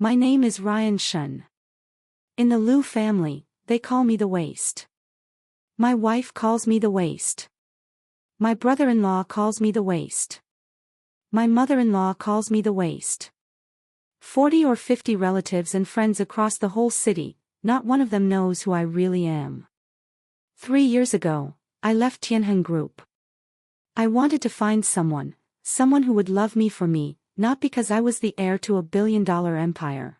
My name is Ryan Shun. In the Liu family, they call me the Waste. My wife calls me the Waste. My brother-in-law calls me the Waste. My mother-in-law calls me the Waste. 40 or 50 relatives and friends across the whole city, not one of them knows who I really am. 3 years ago, I left Tianheng Group. I wanted to find someone who would love me for me, not because I was the heir to a billion-dollar empire.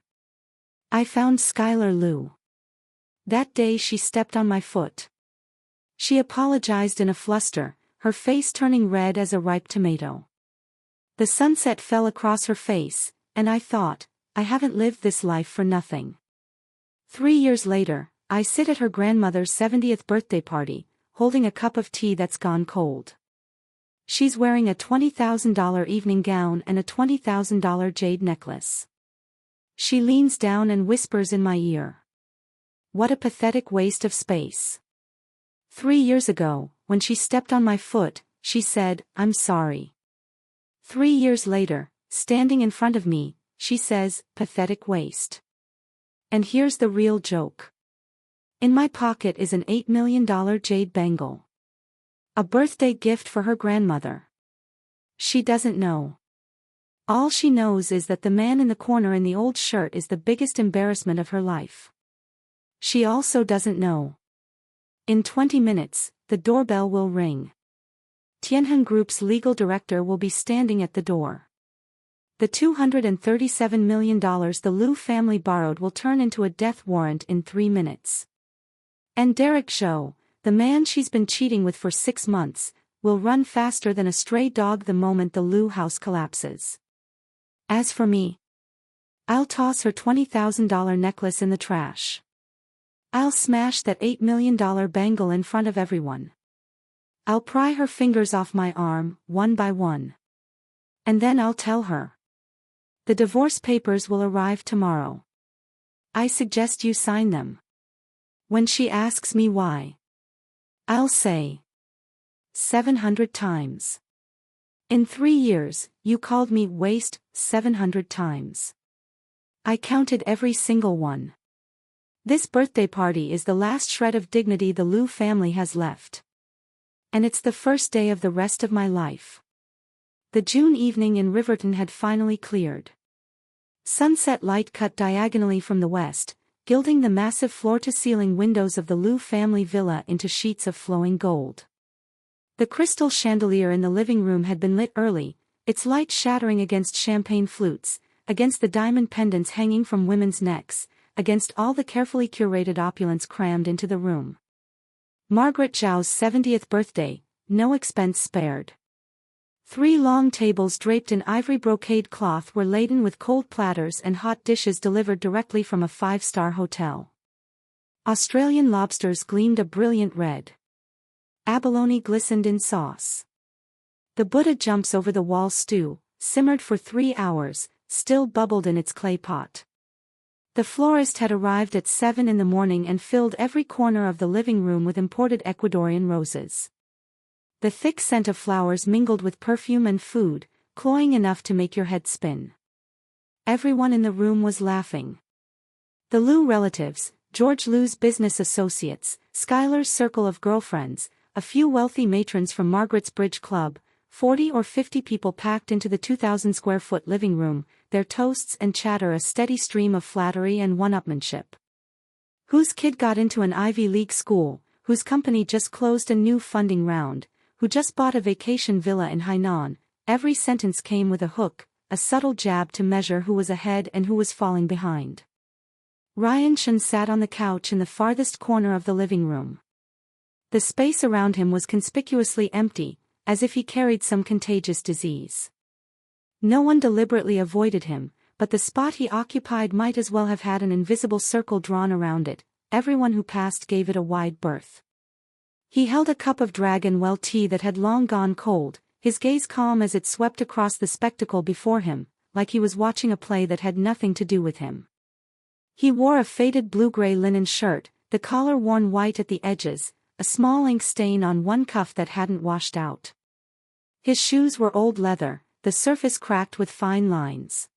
I found Skylar Liu. That day she stepped on my foot. She apologized in a fluster, her face turning red as a ripe tomato. The sunset fell across her face, and I thought, I haven't lived this life for nothing. 3 years later, I sit at her grandmother's 70th birthday party, holding a cup of tea that's gone cold. She's wearing a $20,000 evening gown and a $20,000 jade necklace. She leans down and whispers in my ear. What a pathetic waste of space. 3 years ago, when she stepped on my foot, she said, I'm sorry. 3 years later, standing in front of me, she says, pathetic waste. And here's the real joke. In my pocket is an $8 million jade bangle. A birthday gift for her grandmother. She doesn't know. All she knows is that the man in the corner in the old shirt is the biggest embarrassment of her life. She also doesn't know. In 20 minutes, the doorbell will ring. Tianheng Group's legal director will be standing at the door. The $237 million the Liu family borrowed will turn into a death warrant in 3 minutes. And Derek Zhou, the man she's been cheating with for 6 months, will run faster than a stray dog the moment the Liu house collapses. As for me, I'll toss her $20,000 necklace in the trash. I'll smash that $8 million bangle in front of everyone. I'll pry her fingers off my arm, one by one. And then I'll tell her. The divorce papers will arrive tomorrow. I suggest you sign them. When she asks me why, I'll say 700 times. In 3 years, you called me waste 700 times. I counted every single one. This birthday party is the last shred of dignity the Liu family has left. And it's the first day of the rest of my life. The June evening in Riverton had finally cleared. Sunset light cut diagonally from the west, gilding the massive floor-to-ceiling windows of the Liu family villa into sheets of flowing gold. The crystal chandelier in the living room had been lit early, its light shattering against champagne flutes, against the diamond pendants hanging from women's necks, against all the carefully curated opulence crammed into the room. Margaret Zhao's 70th birthday, no expense spared. 3 long tables draped in ivory brocade cloth were laden with cold platters and hot dishes delivered directly from a 5-star hotel. Australian lobsters gleamed a brilliant red. Abalone glistened in sauce. The Buddha jumps over the wall stew, simmered for 3 hours, still bubbled in its clay pot. The florist had arrived at 7 in the morning and filled every corner of the living room with imported Ecuadorian roses. The thick scent of flowers mingled with perfume and food, cloying enough to make your head spin. Everyone in the room was laughing. The Liu relatives, George Liu's business associates, Skylar's circle of girlfriends, a few wealthy matrons from Margaret's Bridge Club, 40 or 50 people packed into the 2,000-square-foot living room, their toasts and chatter a steady stream of flattery and one-upmanship. Whose kid got into an Ivy League school, whose company just closed a new funding round, who just bought a vacation villa in Hainan. Every sentence came with a hook, a subtle jab to measure who was ahead and who was falling behind. Ryan Shun sat on the couch in the farthest corner of the living room. The space around him was conspicuously empty, as if he carried some contagious disease. No one deliberately avoided him, but the spot he occupied might as well have had an invisible circle drawn around it. Everyone who passed gave it a wide berth. He held a cup of dragon well tea that had long gone cold, his gaze calm as it swept across the spectacle before him, like he was watching a play that had nothing to do with him. He wore a faded blue-gray linen shirt, the collar worn white at the edges, a small ink stain on one cuff that hadn't washed out. His shoes were old leather, the surface cracked with fine lines.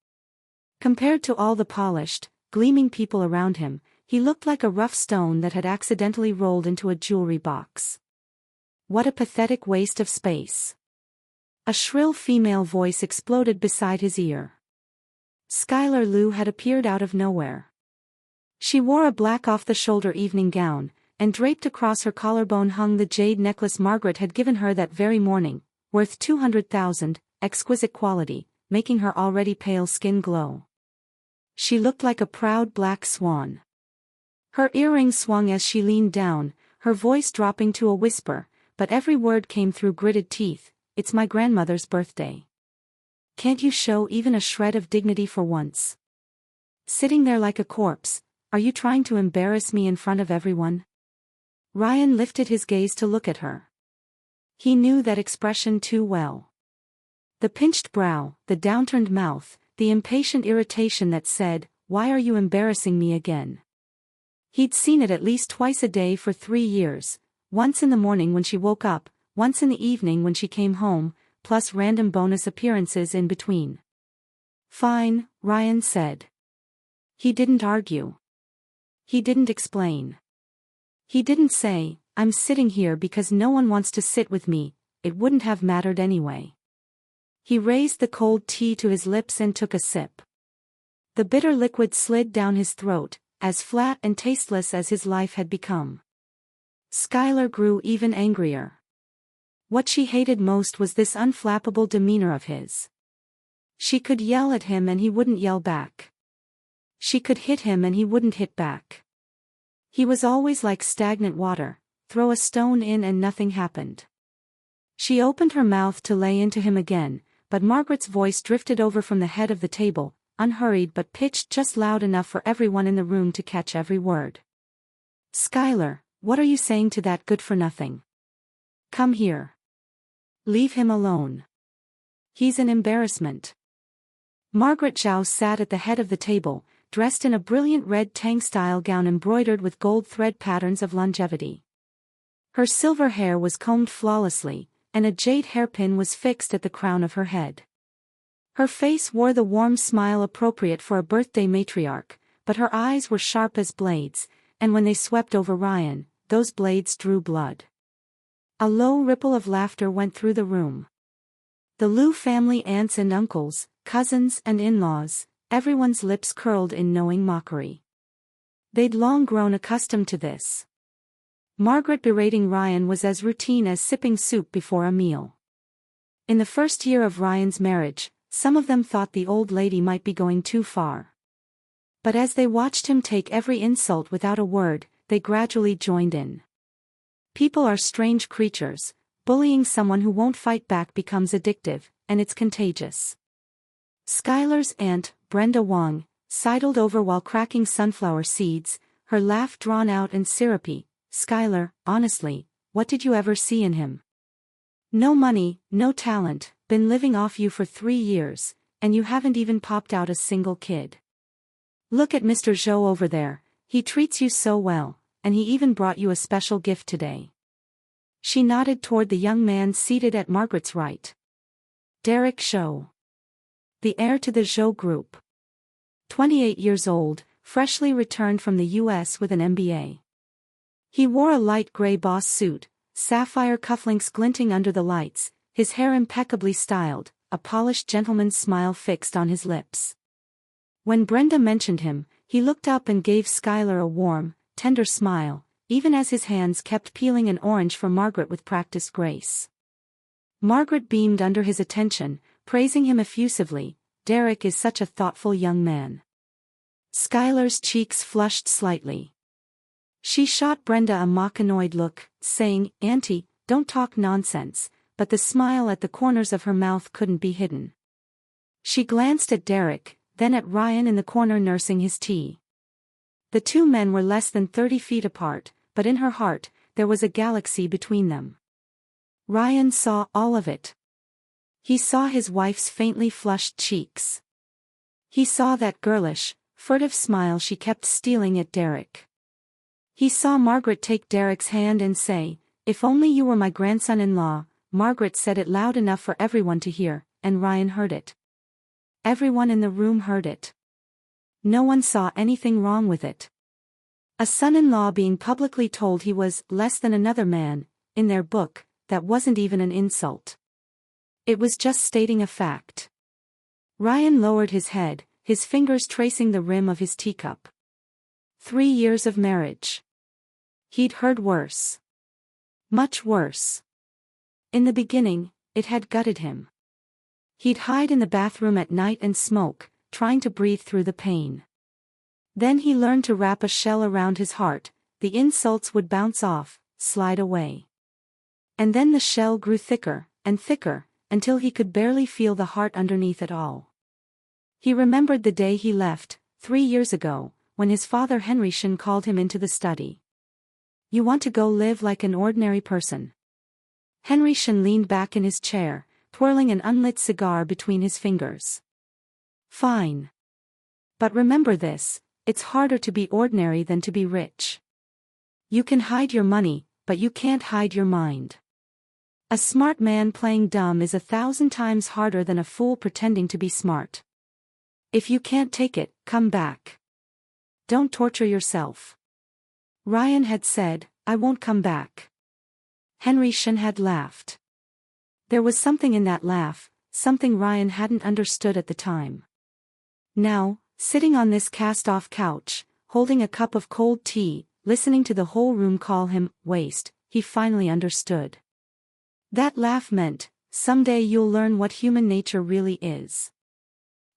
Compared to all the polished, gleaming people around him, he looked like a rough stone that had accidentally rolled into a jewelry box. What a pathetic waste of space. A shrill female voice exploded beside his ear. Skylar Lou had appeared out of nowhere. She wore a black off-the-shoulder evening gown, and draped across her collarbone hung the jade necklace Margaret had given her that very morning, worth 200,000, exquisite quality, making her already pale skin glow. She looked like a proud black swan. Her earrings swung as she leaned down, her voice dropping to a whisper, but every word came through gritted teeth. It's my grandmother's birthday. Can't you show even a shred of dignity for once? Sitting there like a corpse, are you trying to embarrass me in front of everyone? Ryan lifted his gaze to look at her. He knew that expression too well. The pinched brow, the downturned mouth, the impatient irritation that said, "Why are you embarrassing me again?" He'd seen it at least twice a day for 3 years, once in the morning when she woke up, once in the evening when she came home, plus random bonus appearances in between. "Fine," Ryan said. He didn't argue. He didn't explain. He didn't say, "I'm sitting here because no one wants to sit with me," it wouldn't have mattered anyway. He raised the cold tea to his lips and took a sip. The bitter liquid slid down his throat, as flat and tasteless as his life had become. Skylar grew even angrier. What she hated most was this unflappable demeanor of his. She could yell at him and he wouldn't yell back. She could hit him and he wouldn't hit back. He was always like stagnant water, throw a stone in and nothing happened. She opened her mouth to lay into him again, but Margaret's voice drifted over from the head of the table, unhurried but pitched just loud enough for everyone in the room to catch every word. "Skylar, what are you saying to that good-for-nothing? Come here. Leave him alone. He's an embarrassment." Margaret Zhao sat at the head of the table, dressed in a brilliant red Tang-style gown embroidered with gold thread patterns of longevity. Her silver hair was combed flawlessly, and a jade hairpin was fixed at the crown of her head. Her face wore the warm smile appropriate for a birthday matriarch, but her eyes were sharp as blades, and when they swept over Ryan, those blades drew blood. A low ripple of laughter went through the room. The Liu family aunts and uncles, cousins and in-laws, everyone's lips curled in knowing mockery. They'd long grown accustomed to this. Margaret berating Ryan was as routine as sipping soup before a meal. In the first year of Ryan's marriage, some of them thought the old lady might be going too far. But as they watched him take every insult without a word, they gradually joined in. People are strange creatures. Bullying someone who won't fight back becomes addictive, and it's contagious. Skylar's aunt, Brenda Wong, sidled over while cracking sunflower seeds, her laugh drawn out and syrupy. "Skylar, honestly, what did you ever see in him? No money, no talent, been living off you for 3 years, and you haven't even popped out a single kid. Look at Mr. Zhou over there, he treats you so well, and he even brought you a special gift today." She nodded toward the young man seated at Margaret's right. Derek Zhou. The heir to the Zhou group. 28 years old, freshly returned from the US with an MBA. He wore a light gray boss suit, sapphire cufflinks glinting under the lights, his hair impeccably styled, a polished gentleman's smile fixed on his lips. When Brenda mentioned him, he looked up and gave Skylar a warm, tender smile, even as his hands kept peeling an orange for Margaret with practiced grace. Margaret beamed under his attention, praising him effusively. "Derek is such a thoughtful young man." Skylar's cheeks flushed slightly. She shot Brenda a mock annoyed look, saying, "Auntie, don't talk nonsense," but the smile at the corners of her mouth couldn't be hidden. She glanced at Derek, then at Ryan in the corner nursing his tea. The two men were less than 30 feet apart, but in her heart, there was a galaxy between them. Ryan saw all of it. He saw his wife's faintly flushed cheeks. He saw that girlish, furtive smile she kept stealing at Derek. He saw Margaret take Derek's hand and say, "If only you were my grandson-in-law." Margaret said it loud enough for everyone to hear, and Ryan heard it. Everyone in the room heard it. No one saw anything wrong with it. A son-in-law being publicly told he was less than another man, in their book, that wasn't even an insult. It was just stating a fact. Ryan lowered his head, his fingers tracing the rim of his teacup. 3 years of marriage. He'd heard worse. Much worse. In the beginning, it had gutted him. He'd hide in the bathroom at night and smoke, trying to breathe through the pain. Then he learned to wrap a shell around his heart. The insults would bounce off, slide away. And then the shell grew thicker, and thicker, until he could barely feel the heart underneath it all. He remembered the day he left, 3 years ago, when his father Henrychen called him into the study. "You want to go live like an ordinary person?" Henrychen leaned back in his chair, twirling an unlit cigar between his fingers. "Fine. But remember this, it's harder to be ordinary than to be rich. You can hide your money, but you can't hide your mind. A smart man playing dumb is 1,000 times harder than a fool pretending to be smart. If you can't take it, come back. Don't torture yourself." Ryan had said, "I won't come back." Henrychen had laughed. There was something in that laugh, something Ryan hadn't understood at the time. Now, sitting on this cast-off couch, holding a cup of cold tea, listening to the whole room call him waste, he finally understood. That laugh meant, someday you'll learn what human nature really is.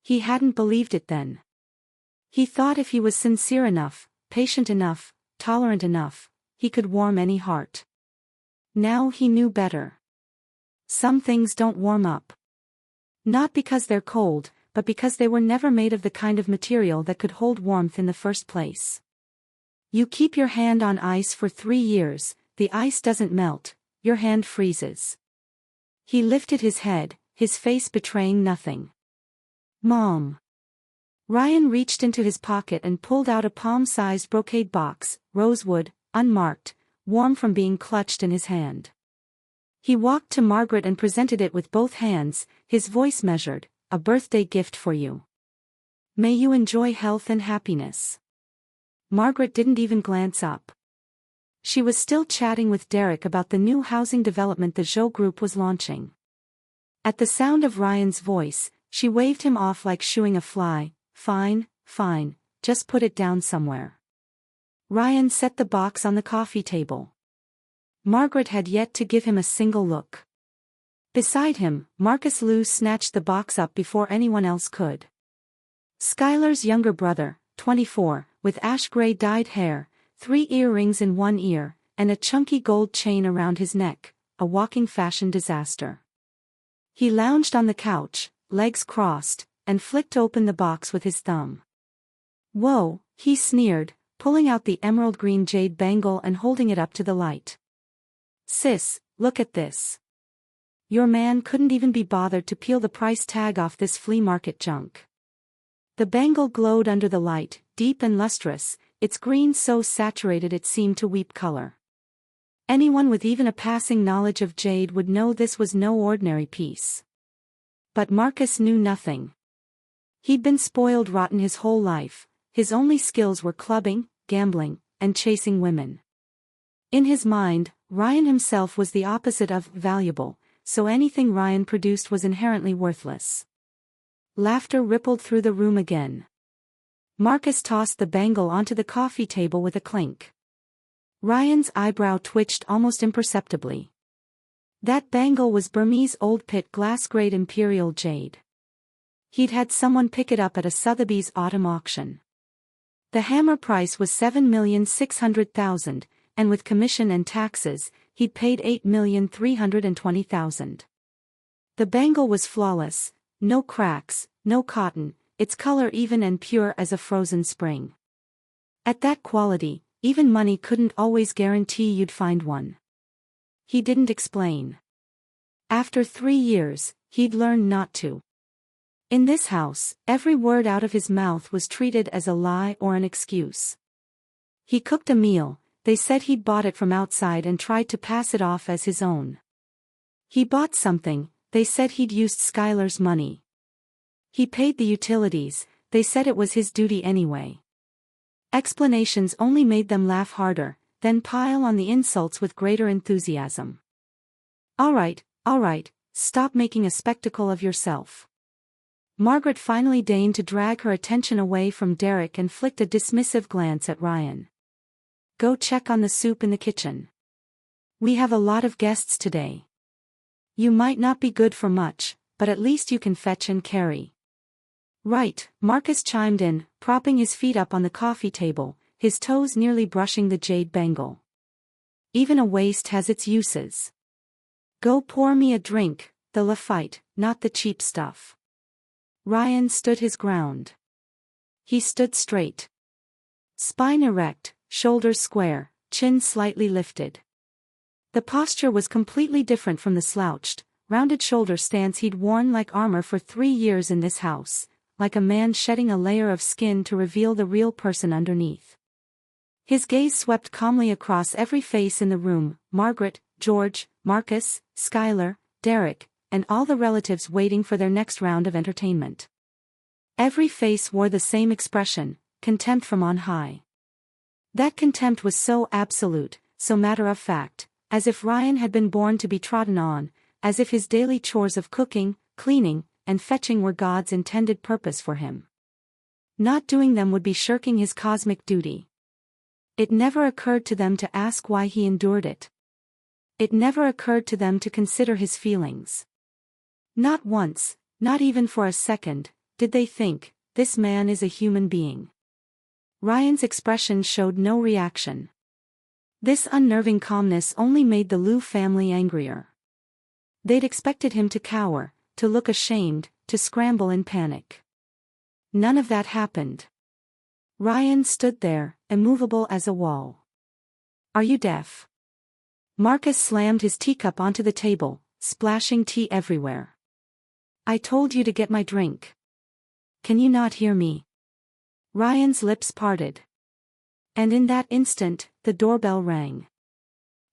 He hadn't believed it then. He thought if he was sincere enough, patient enough, tolerant enough, he could warm any heart. Now he knew better. Some things don't warm up. Not because they're cold, but because they were never made of the kind of material that could hold warmth in the first place. You keep your hand on ice for 3 years, the ice doesn't melt, your hand freezes. He lifted his head, his face betraying nothing. "Mom." Ryan reached into his pocket and pulled out a palm-sized brocade box, rosewood, unmarked, warm from being clutched in his hand. He walked to Margaret and presented it with both hands, his voice measured, "A birthday gift for you. May you enjoy health and happiness." Margaret didn't even glance up. She was still chatting with Derek about the new housing development the Zhou Group was launching. At the sound of Ryan's voice, she waved him off like shooing a fly. "Fine, fine, just put it down somewhere." Ryan set the box on the coffee table. Margaret had yet to give him a single look. Beside him, Marcus Liu snatched the box up before anyone else could. Skylar's younger brother, 24, with ash-gray dyed hair, 3 earrings in one ear, and a chunky gold chain around his neck, a walking fashion disaster. He lounged on the couch, legs crossed, and flicked open the box with his thumb. "Whoa," he sneered, pulling out the emerald green jade bangle and holding it up to the light. "Sis, look at this. Your man couldn't even be bothered to peel the price tag off this flea market junk." The bangle glowed under the light, deep and lustrous, its green so saturated it seemed to weep color. Anyone with even a passing knowledge of jade would know this was no ordinary piece. But Marcus knew nothing. He'd been spoiled rotten his whole life, his only skills were clubbing, gambling, and chasing women. In his mind, Ryan himself was the opposite of valuable, so anything Ryan produced was inherently worthless. Laughter rippled through the room again. Marcus tossed the bangle onto the coffee table with a clink. Ryan's eyebrow twitched almost imperceptibly. That bangle was Burmese Old Pit glass-grade imperial jade. He'd had someone pick it up at a Sotheby's autumn auction. The hammer price was $7,600,000, and with commission and taxes, he'd paid $8,320,000. The bangle was flawless, no cracks, no cotton, its color even and pure as a frozen spring. At that quality, even money couldn't always guarantee you'd find one. He didn't explain. After 3 years, he'd learned not to. In this house, every word out of his mouth was treated as a lie or an excuse. He cooked a meal, they said he'd bought it from outside and tried to pass it off as his own. He bought something, they said he'd used Skylar's money. He paid the utilities, they said it was his duty anyway. Explanations only made them laugh harder, then pile on the insults with greater enthusiasm. All right, stop making a spectacle of yourself. Margaret finally deigned to drag her attention away from Derek and flicked a dismissive glance at Ryan. Go check on the soup in the kitchen. We have a lot of guests today. You might not be good for much, but at least you can fetch and carry. Right, Marcus chimed in, propping his feet up on the coffee table, his toes nearly brushing the jade bangle. Even a waist has its uses. Go pour me a drink, the Lafite, not the cheap stuff. Ryan stood his ground. He stood straight. Spine erect, shoulders square, chin slightly lifted. The posture was completely different from the slouched, rounded shoulder stance he'd worn like armor for 3 years in this house, like a man shedding a layer of skin to reveal the real person underneath. His gaze swept calmly across every face in the room, Margaret, George, Marcus, Skylar, Derek, and all the relatives waiting for their next round of entertainment. Every face wore the same expression, contempt from on high. That contempt was so absolute, so matter-of-fact, as if Ryan had been born to be trodden on, as if his daily chores of cooking, cleaning, and fetching were God's intended purpose for him. Not doing them would be shirking his cosmic duty. It never occurred to them to ask why he endured it. It never occurred to them to consider his feelings. Not once, not even for a second, did they think, this man is a human being. Ryan's expression showed no reaction. This unnerving calmness only made the Liu family angrier. They'd expected him to cower, to look ashamed, to scramble in panic. None of that happened. Ryan stood there, immovable as a wall. Are you deaf? Marcus slammed his teacup onto the table, splashing tea everywhere. I told you to get my drink. Can you not hear me? Ryan's lips parted. And in that instant, the doorbell rang.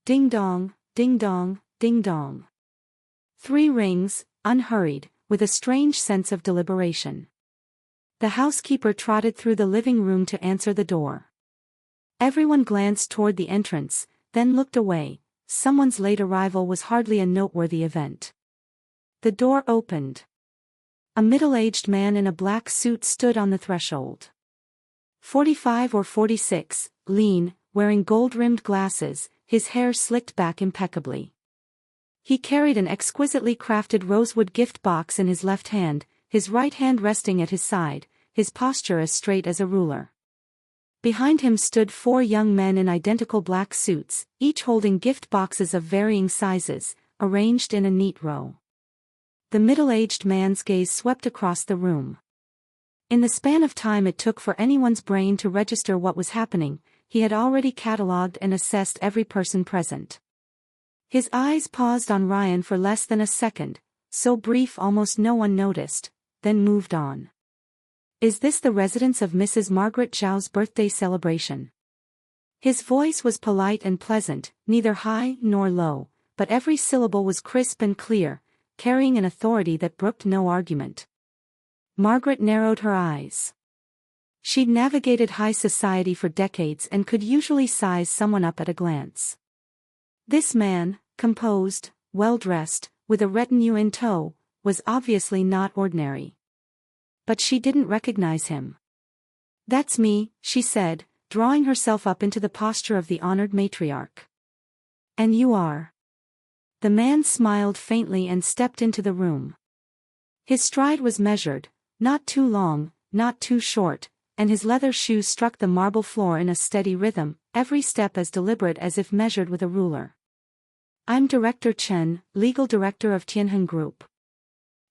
Ding dong, ding dong, ding dong. 3 rings, unhurried, with a strange sense of deliberation. The housekeeper trotted through the living room to answer the door. Everyone glanced toward the entrance, then looked away. Someone's late arrival was hardly a noteworthy event. The door opened. A middle-aged man in a black suit stood on the threshold. 45 or 46, lean, wearing gold-rimmed glasses, his hair slicked back impeccably. He carried an exquisitely crafted rosewood gift box in his left hand, his right hand resting at his side, his posture as straight as a ruler. Behind him stood 4 young men in identical black suits, each holding gift boxes of varying sizes, arranged in a neat row. The middle-aged man's gaze swept across the room. In the span of time it took for anyone's brain to register what was happening, he had already catalogued and assessed every person present. His eyes paused on Ryan for less than a second, so brief almost no one noticed, then moved on. Is this the residence of Mrs. Margaret Zhao's birthday celebration? His voice was polite and pleasant, neither high nor low, but every syllable was crisp and clear, carrying an authority that brooked no argument. Margaret narrowed her eyes. She'd navigated high society for decades and could usually size someone up at a glance. This man, composed, well-dressed, with a retinue in tow, was obviously not ordinary. But she didn't recognize him. That's me, she said, drawing herself up into the posture of the honored matriarch. And you are? The man smiled faintly and stepped into the room. His stride was measured, not too long, not too short, and his leather shoes struck the marble floor in a steady rhythm, every step as deliberate as if measured with a ruler. I'm Director Chen, Legal Director of Tianheng Group.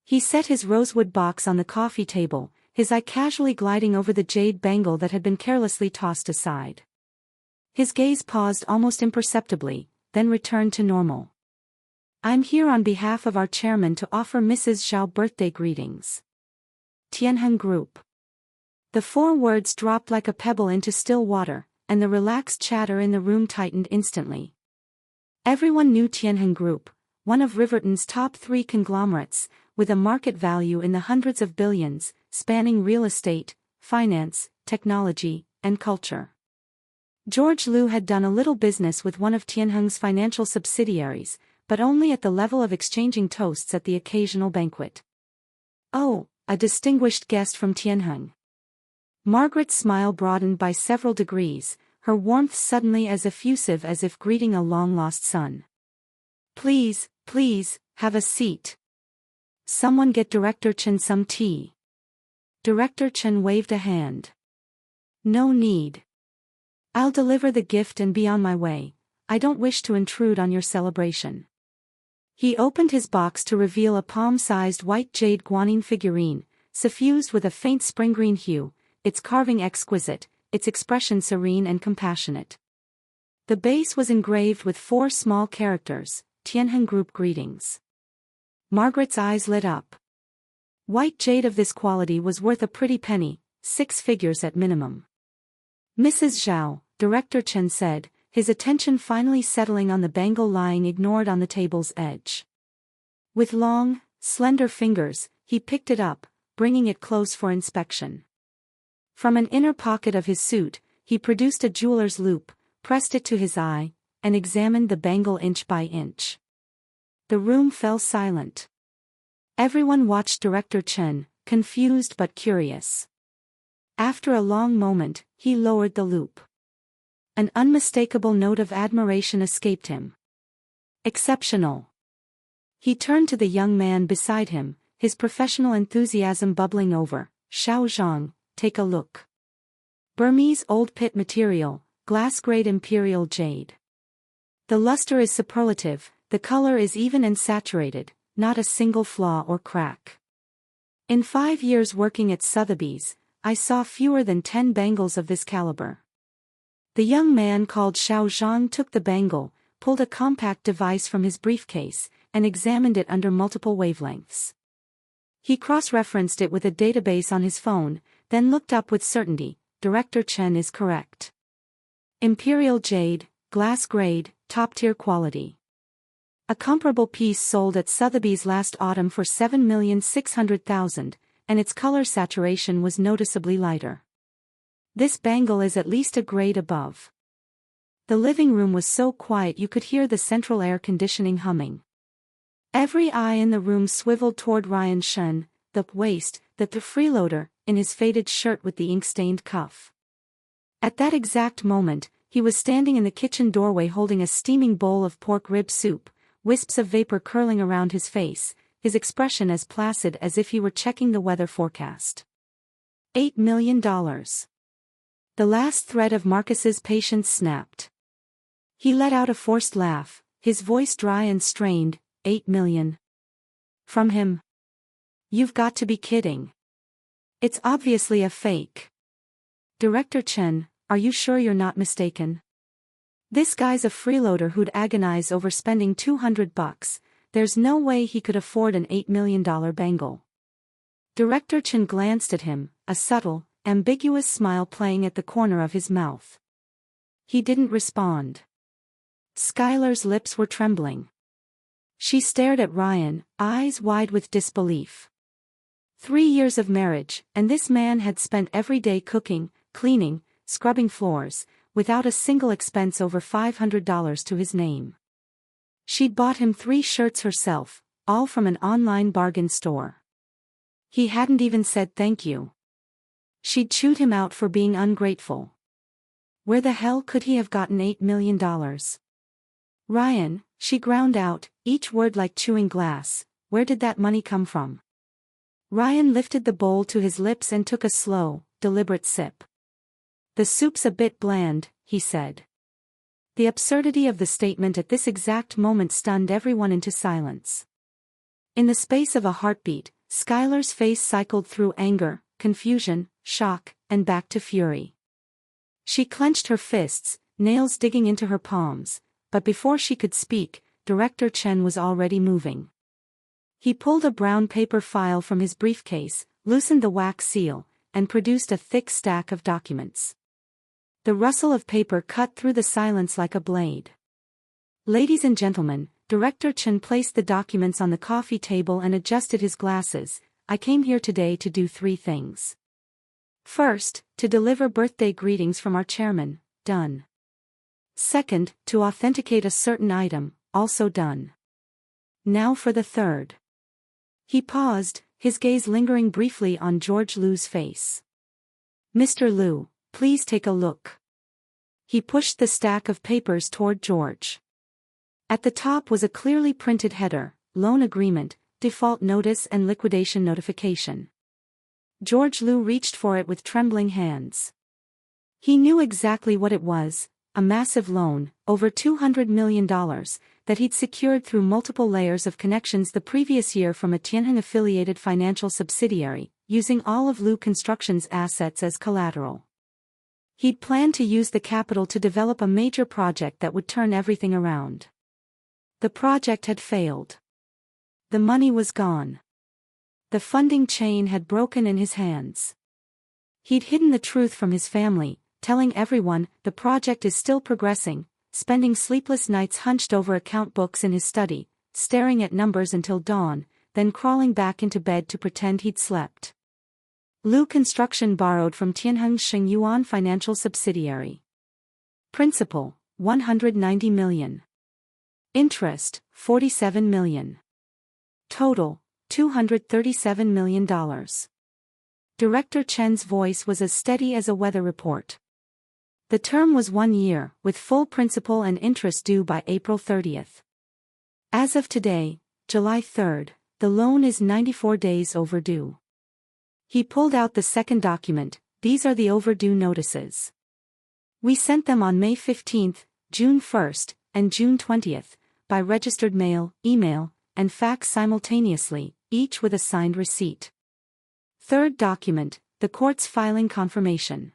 He set his rosewood box on the coffee table, his eye casually gliding over the jade bangle that had been carelessly tossed aside. His gaze paused almost imperceptibly, then returned to normal. I'm here on behalf of our chairman to offer Mrs. Zhao birthday greetings. Tianheng Group. The 4 words dropped like a pebble into still water, and the relaxed chatter in the room tightened instantly. Everyone knew Tianheng Group, one of Riverton's top 3 conglomerates, with a market value in the hundreds of billions, spanning real estate, finance, technology, and culture. George Liu had done a little business with one of Tianheng's financial subsidiaries, but only at the level of exchanging toasts at the occasional banquet. "Oh, a distinguished guest from Tianheng." Margaret's smile broadened by several degrees, her warmth suddenly as effusive as if greeting a long-lost son. Please, have a seat. Someone get Director Chen some tea." Director Chen waved a hand. "No need. I'll deliver the gift and be on my way. I don't wish to intrude on your celebration." He opened his box to reveal a palm-sized white jade guanine figurine, suffused with a faint spring-green hue, its carving exquisite, its expression serene and compassionate. The base was engraved with 4 small characters, Tianheng Group Greetings. Margaret's eyes lit up. White jade of this quality was worth a pretty penny, 6 figures at minimum. "Mrs. Zhao," Director Chen said, his attention finally settling on the bangle lying ignored on the table's edge. With long, slender fingers, he picked it up, bringing it close for inspection. From an inner pocket of his suit, he produced a jeweler's loupe, pressed it to his eye, and examined the bangle inch by inch. The room fell silent. Everyone watched Director Chen, confused but curious. After a long moment, he lowered the loupe. An unmistakable note of admiration escaped him. "Exceptional." He turned to the young man beside him, his professional enthusiasm bubbling over. "Xiao Zhang, take a look. Burmese old pit material, glass-grade imperial jade. The luster is superlative, the color is even and saturated, not a single flaw or crack. In 5 years working at Sotheby's, I saw fewer than 10 bangles of this caliber." The young man called Xiao Zhang took the bangle, pulled a compact device from his briefcase, and examined it under multiple wavelengths. He cross-referenced it with a database on his phone, then looked up with certainty. Director Chen is correct. Imperial jade, glass grade, top-tier quality. A comparable piece sold at Sotheby's last autumn for 7,600,000, and its color saturation was noticeably lighter. This bangle is at least a grade above. The living room was so quiet you could hear the central air conditioning humming. Every eye in the room swiveled toward Ryan Shen, the freeloader, in his faded shirt with the ink-stained cuff. At that exact moment, he was standing in the kitchen doorway holding a steaming bowl of pork rib soup, wisps of vapor curling around his face, his expression as placid as if he were checking the weather forecast. $8 million. The last thread of Marcus's patience snapped. He let out a forced laugh, his voice dry and strained. 8 million. From him? You've got to be kidding. It's obviously a fake. Director Chen, are you sure you're not mistaken? This guy's a freeloader who'd agonize over spending $200. There's no way he could afford an $8 million bangle. Director Chen glanced at him, a subtle, ambiguous smile playing at the corner of his mouth. He didn't respond. Skylar's lips were trembling. She stared at Ryan, eyes wide with disbelief. 3 years of marriage, and this man had spent every day cooking, cleaning, scrubbing floors, without a single expense over $500 to his name. She'd bought him 3 shirts herself, all from an online bargain store. He hadn't even said thank you. She'd chewed him out for being ungrateful. Where the hell could he have gotten $8 million? Ryan, she ground out, each word like chewing glass, where did that money come from? Ryan lifted the bowl to his lips and took a slow, deliberate sip. The soup's a bit bland, he said. The absurdity of the statement at this exact moment stunned everyone into silence. In the space of a heartbeat, Skylar's face cycled through anger, confusion, shock, and back to fury. She clenched her fists, nails digging into her palms, but before she could speak, Director Chen was already moving. He pulled a brown paper file from his briefcase, loosened the wax seal, and produced a thick stack of documents. The rustle of paper cut through the silence like a blade. Ladies and gentlemen, Director Chen placed the documents on the coffee table and adjusted his glasses, I came here today to do 3 things. First, to deliver birthday greetings from our chairman, done. Second, to authenticate a certain item, also done. Now for the third. He paused, his gaze lingering briefly on George Liu's face. Mr. Liu, please take a look. He pushed the stack of papers toward George. At the top was a clearly printed header, loan agreement, default notice and liquidation notification. George Liu reached for it with trembling hands. He knew exactly what it was, a massive loan, over $200 million, that he'd secured through multiple layers of connections the previous year from a Tianheng-affiliated financial subsidiary, using all of Liu Construction's assets as collateral. He'd planned to use the capital to develop a major project that would turn everything around. The project had failed. The money was gone. The funding chain had broken in his hands. He'd hidden the truth from his family, telling everyone the project is still progressing, spending sleepless nights hunched over account books in his study, staring at numbers until dawn, then crawling back into bed to pretend he'd slept. Liu Construction borrowed from Tianheng Shengyuan financial subsidiary. Principal, $190 million. Interest, $47 million. Total, $237 million. Director Chen's voice was as steady as a weather report. The term was 1 year, with full principal and interest due by April 30th. As of today, July 3rd, the loan is 94 days overdue. He pulled out the second document. These are the overdue notices. We sent them on May 15th, June 1st, and June 20th, by registered mail, email, and fax simultaneously, each with a signed receipt. Third document, the court's filing confirmation.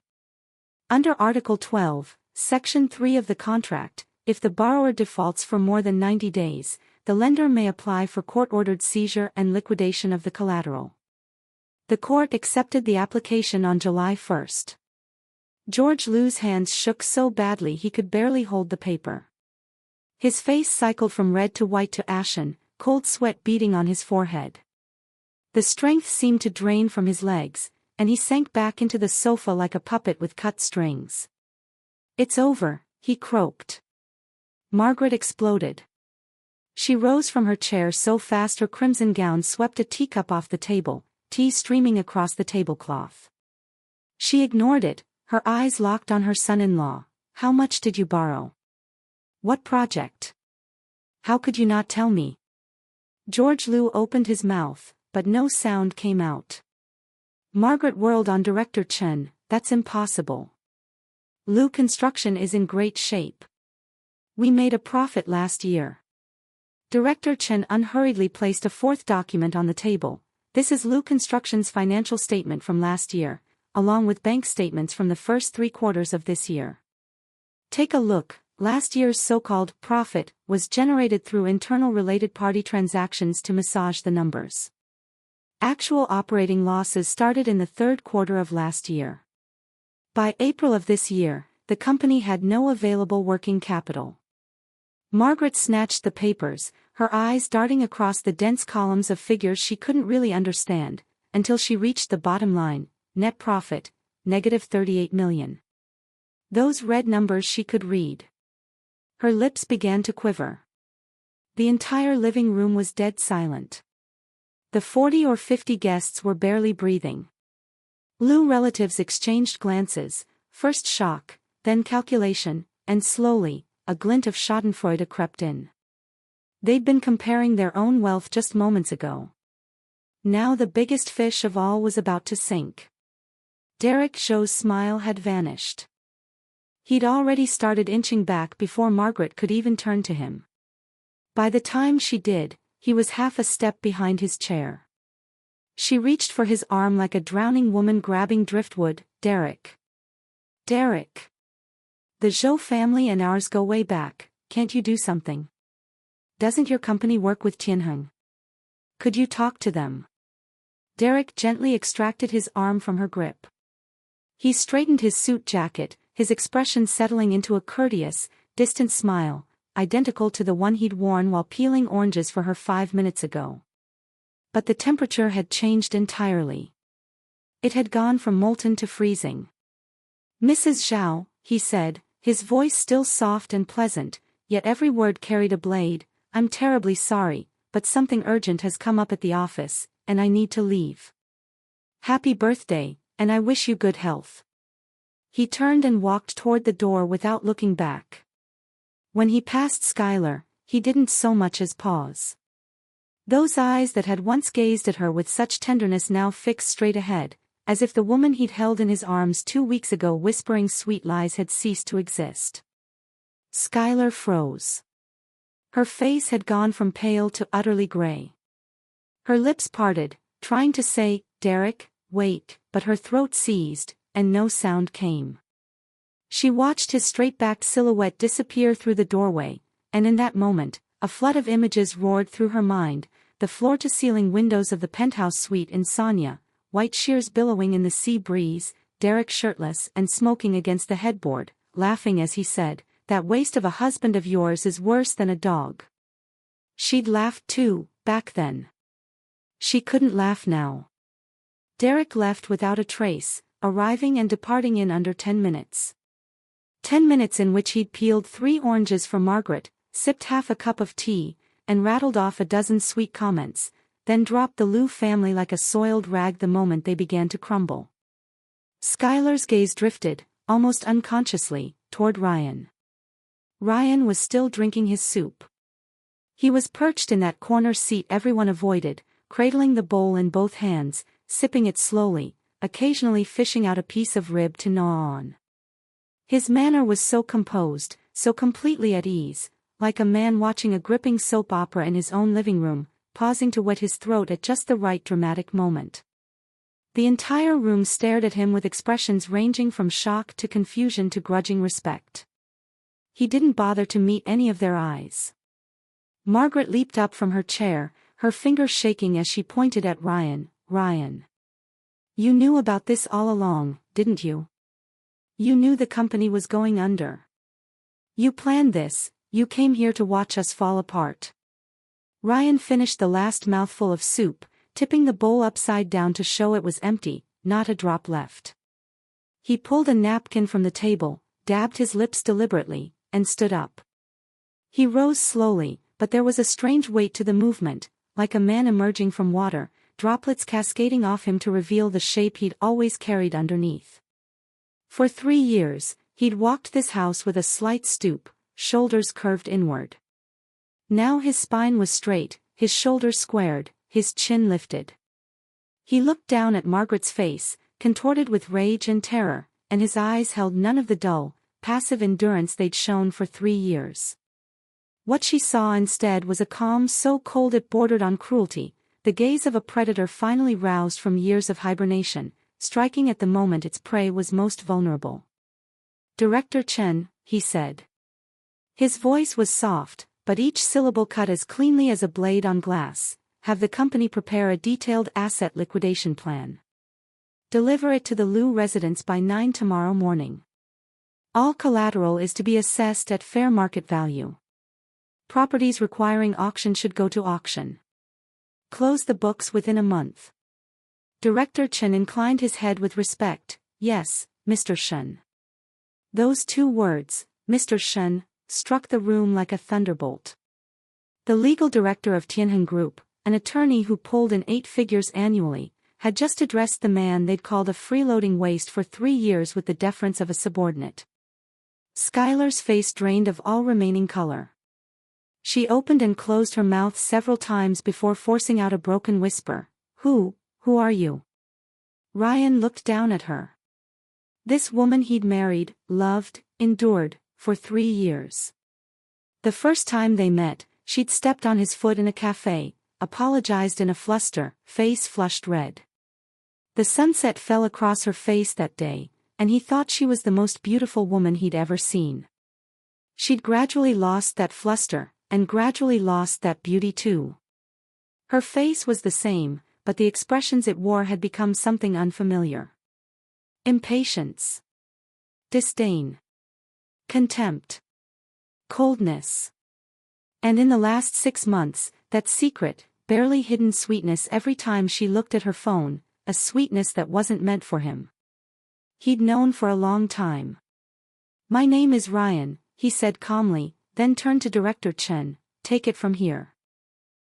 Under Article 12, Section 3 of the contract, if the borrower defaults for more than 90 days, the lender may apply for court-ordered seizure and liquidation of the collateral. The court accepted the application on July 1st. George Liu's hands shook so badly he could barely hold the paper. His face cycled from red to white to ashen, cold sweat beading on his forehead. The strength seemed to drain from his legs, and he sank back into the sofa like a puppet with cut strings. It's over, he croaked. Margaret exploded. She rose from her chair so fast her crimson gown swept a teacup off the table, tea streaming across the tablecloth. She ignored it, her eyes locked on her son-in-law. How much did you borrow? What project? How could you not tell me? George Liu opened his mouth, but no sound came out. Margaret whirled on Director Chen. That's impossible. Liu Construction is in great shape. We made a profit last year. Director Chen unhurriedly placed a fourth document on the table. This is Liu Construction's financial statement from last year, along with bank statements from the first 3 quarters of this year. Take a look. Last year's so-called profit was generated through internal related party transactions to massage the numbers. Actual operating losses started in the 3rd quarter of last year. By April of this year, the company had no available working capital. Margaret snatched the papers, her eyes darting across the dense columns of figures she couldn't really understand, until she reached the bottom line, net profit, -$38 million. Those red numbers she could read. Her lips began to quiver. The entire living room was dead silent. The 40 or 50 guests were barely breathing. Liu relatives exchanged glances, first shock, then calculation, and slowly, a glint of schadenfreude crept in. They'd been comparing their own wealth just moments ago. Now the biggest fish of all was about to sink. Derek Zhou's smile had vanished. He'd already started inching back before Margaret could even turn to him. By the time she did, he was half a step behind his chair. She reached for his arm like a drowning woman grabbing driftwood. Derek. Derek. The Zhou family and ours go way back. Can't you do something? Doesn't your company work with Tianheng? Could you talk to them? Derek gently extracted his arm from her grip. He straightened his suit jacket, his expression settling into a courteous, distant smile, identical to the one he'd worn while peeling oranges for her 5 minutes ago. but the temperature had changed entirely. It had gone from molten to freezing. "Mrs. Zhao," he said, his voice still soft and pleasant, yet every word carried a blade, "I'm terribly sorry, but something urgent has come up at the office, and I need to leave. Happy birthday, and I wish you good health." He turned and walked toward the door without looking back. When he passed Skylar, he didn't so much as pause. Those eyes that had once gazed at her with such tenderness now fixed straight ahead, as if the woman he'd held in his arms 2 weeks ago whispering sweet lies had ceased to exist. Skylar froze. Her face had gone from pale to utterly gray. Her lips parted, trying to say, "Derek, wait," but her throat seized, and no sound came. She watched his straight-backed silhouette disappear through the doorway, and in that moment, a flood of images roared through her mind: the floor-to-ceiling windows of the penthouse suite in Sonia, white shears billowing in the sea breeze, Derek shirtless and smoking against the headboard, laughing as he said, "That waste of a husband of yours is worse than a dog." She'd laughed too, back then. She couldn't laugh now. Derek left without a trace, arriving and departing in under 10 minutes. 10 minutes in which he'd peeled 3 oranges for Margaret, sipped half a cup of tea, and rattled off a dozen sweet comments, then dropped the Liu family like a soiled rag the moment they began to crumble. Skylar's gaze drifted, almost unconsciously, toward Ryan. Ryan was still drinking his soup. He was perched in that corner seat everyone avoided, cradling the bowl in both hands, sipping it slowly, occasionally fishing out a piece of rib to gnaw on. His manner was so composed, so completely at ease, like a man watching a gripping soap opera in his own living room, pausing to wet his throat at just the right dramatic moment. The entire room stared at him with expressions ranging from shock to confusion to grudging respect. He didn't bother to meet any of their eyes. Margaret leaped up from her chair, her fingers shaking as she pointed at Ryan. "Ryan. You knew about this all along, didn't you? You knew the company was going under. You planned this, you came here to watch us fall apart." Ryan finished the last mouthful of soup, tipping the bowl upside down to show it was empty, not a drop left. He pulled a napkin from the table, dabbed his lips deliberately, and stood up. He rose slowly, but there was a strange weight to the movement, like a man emerging from water, droplets cascading off him to reveal the shape he'd always carried underneath. For 3 years, he'd walked this house with a slight stoop, shoulders curved inward. Now his spine was straight, his shoulders squared, his chin lifted. He looked down at Margaret's face, contorted with rage and terror, and his eyes held none of the dull, passive endurance they'd shown for 3 years. What she saw instead was a calm so cold it bordered on cruelty, the gaze of a predator finally roused from years of hibernation, striking at the moment its prey was most vulnerable. "Director Chen," he said. His voice was soft, but each syllable cut as cleanly as a blade on glass. "Have the company prepare a detailed asset liquidation plan. Deliver it to the Liu residence by 9 tomorrow morning. All collateral is to be assessed at fair market value. Properties requiring auction should go to auction. Close the books within a month." Director Chen inclined his head with respect. "Yes, Mr. Shen." Those 2 words, Mr. Shen, struck the room like a thunderbolt. The legal director of Tianhan Group, an attorney who pulled in 8 figures annually, had just addressed the man they'd called a freeloading waste for 3 years with the deference of a subordinate. Skylar's face drained of all remaining color. She opened and closed her mouth several times before forcing out a broken whisper. Who are you?" Ryan looked down at her. This woman he'd married, loved, endured, for 3 years. The first time they met, she'd stepped on his foot in a cafe, apologized in a fluster, face flushed red. The sunset fell across her face that day, and he thought she was the most beautiful woman he'd ever seen. She'd gradually lost that fluster, and gradually lost that beauty too. Her face was the same, but the expressions it wore had become something unfamiliar. Impatience. Disdain. Contempt. Coldness. And in the last 6 months, that secret, barely hidden sweetness every time she looked at her phone, a sweetness that wasn't meant for him. He'd known for a long time. "My name is Ryan," he said calmly, then turned to Director Chen. "Take it from here."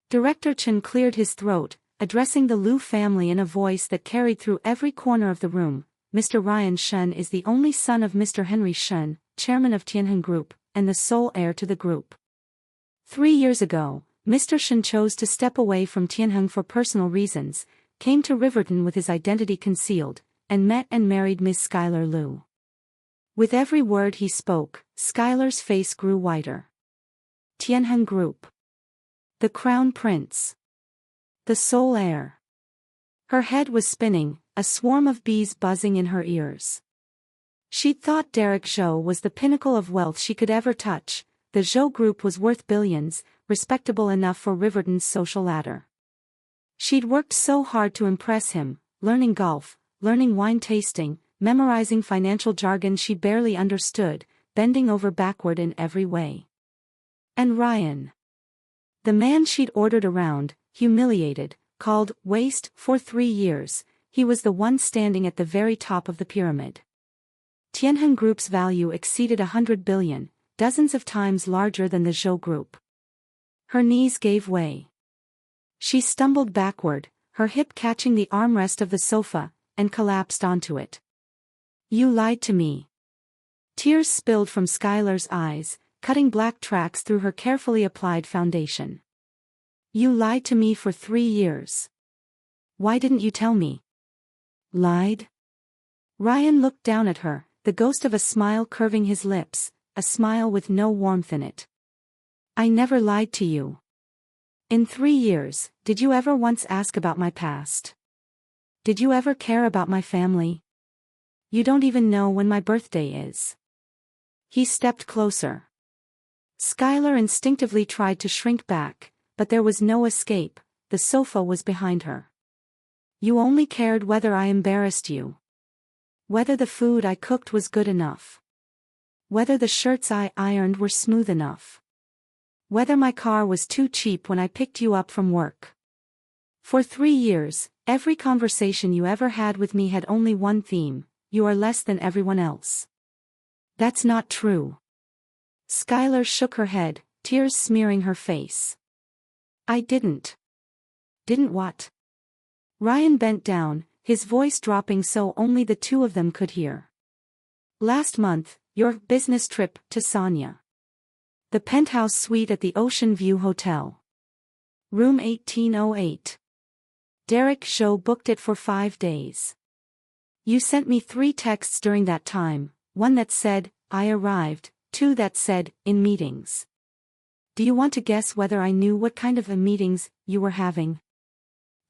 Director Chen cleared his throat, addressing the Liu family in a voice that carried through every corner of the room. "Mr. Ryan Shen is the only son of Mr. Henry Shen, chairman of Tianheng Group, and the sole heir to the group. 3 years ago, Mr. Shen chose to step away from Tianheng for personal reasons, came to Riverton with his identity concealed, and met and married Ms. Skylar Liu." With every word he spoke, Skylar's face grew whiter. Tianheng Group. The Crown Prince. The sole heir. Her head was spinning, a swarm of bees buzzing in her ears. She'd thought Derek Zhou was the pinnacle of wealth she could ever touch. The Zhou Group was worth billions, respectable enough for Riverton's social ladder. She'd worked so hard to impress him, learning golf, learning wine tasting, memorizing financial jargon she barely understood, bending over backward in every way. And Ryan. The man she'd ordered around, humiliated, called waste for 3 years, he was the one standing at the very top of the pyramid. Tianheng Group's value exceeded 100 billion, dozens of times larger than the Zhou Group. Her knees gave way. She stumbled backward, her hip catching the armrest of the sofa, and collapsed onto it. "You lied to me." Tears spilled from Skylar's eyes, cutting black tracks through her carefully applied foundation. "You lied to me for 3 years. Why didn't you tell me?" "Lied?" Ryan looked down at her, the ghost of a smile curving his lips, a smile with no warmth in it. "I never lied to you. In 3 years, did you ever once ask about my past? Did you ever care about my family? You don't even know when my birthday is." He stepped closer. Skylar instinctively tried to shrink back, but there was no escape, the sofa was behind her. "You only cared whether I embarrassed you. Whether the food I cooked was good enough. Whether the shirts I ironed were smooth enough. Whether my car was too cheap when I picked you up from work. For 3 years, every conversation you ever had with me had only one theme: you are less than everyone else." "That's not true." Skylar shook her head, tears smearing her face. "I didn't." "Didn't what?" Ryan bent down, his voice dropping so only the two of them could hear. "Last month, your business trip to Sanya. The penthouse suite at the Ocean View Hotel. Room 1808. Derek Zhou booked it for 5 days. You sent me 3 texts during that time, one that said, 'I arrived,' 2 that said, 'in meetings.' Do you want to guess whether I knew what kind of meetings you were having?"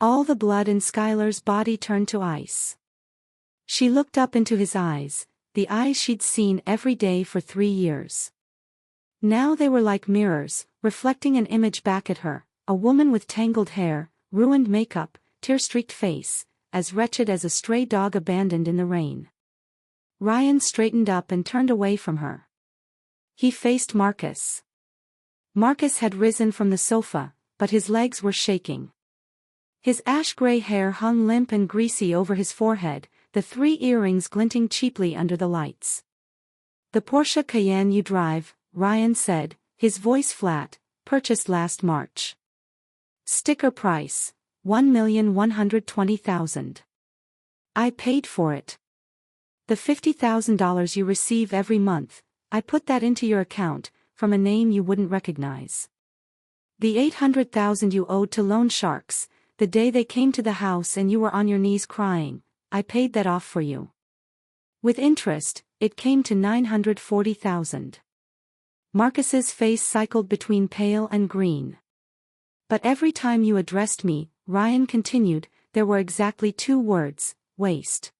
All the blood in Skylar's body turned to ice. She looked up into his eyes, the eyes she'd seen every day for 3 years. Now they were like mirrors, reflecting an image back at her, a woman with tangled hair, ruined makeup, tear-streaked face, as wretched as a stray dog abandoned in the rain. Ryan straightened up and turned away from her. He faced Marcus. Marcus had risen from the sofa, but his legs were shaking. His ash-gray hair hung limp and greasy over his forehead, the 3 earrings glinting cheaply under the lights. "The Porsche Cayenne you drive," Ryan said, his voice flat, "purchased last March. Sticker price, 1,120,000. I paid for it. The $50,000 you receive every month, I put that into your account, from a name you wouldn't recognize. The $800,000 you owed to loan sharks, the day they came to the house and you were on your knees crying, I paid that off for you. With interest, it came to $940,000. Marcus's face cycled between pale and green. "But every time you addressed me," Ryan continued, "there were exactly 2 words, waste.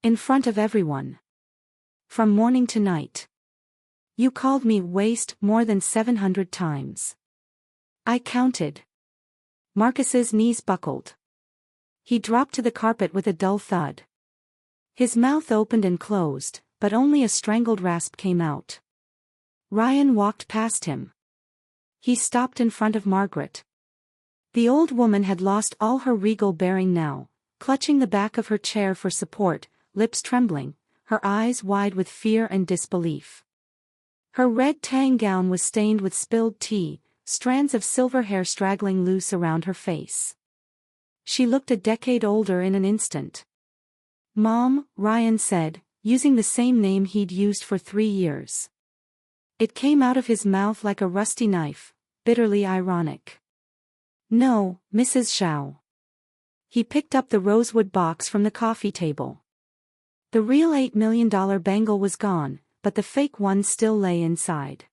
In front of everyone. From morning to night. You called me waste more than 700 times. I counted." Marcus's knees buckled. He dropped to the carpet with a dull thud. His mouth opened and closed, but only a strangled rasp came out. Ryan walked past him. He stopped in front of Margaret. The old woman had lost all her regal bearing now, clutching the back of her chair for support, lips trembling, her eyes wide with fear and disbelief. Her red tang gown was stained with spilled tea, strands of silver hair straggling loose around her face. She looked a decade older in an instant. "Mom," Ryan said, using the same name he'd used for 3 years. It came out of his mouth like a rusty knife, bitterly ironic. "No, Mrs. Zhao." He picked up the rosewood box from the coffee table. The real $8 million bangle was gone, but the fake one still lay inside.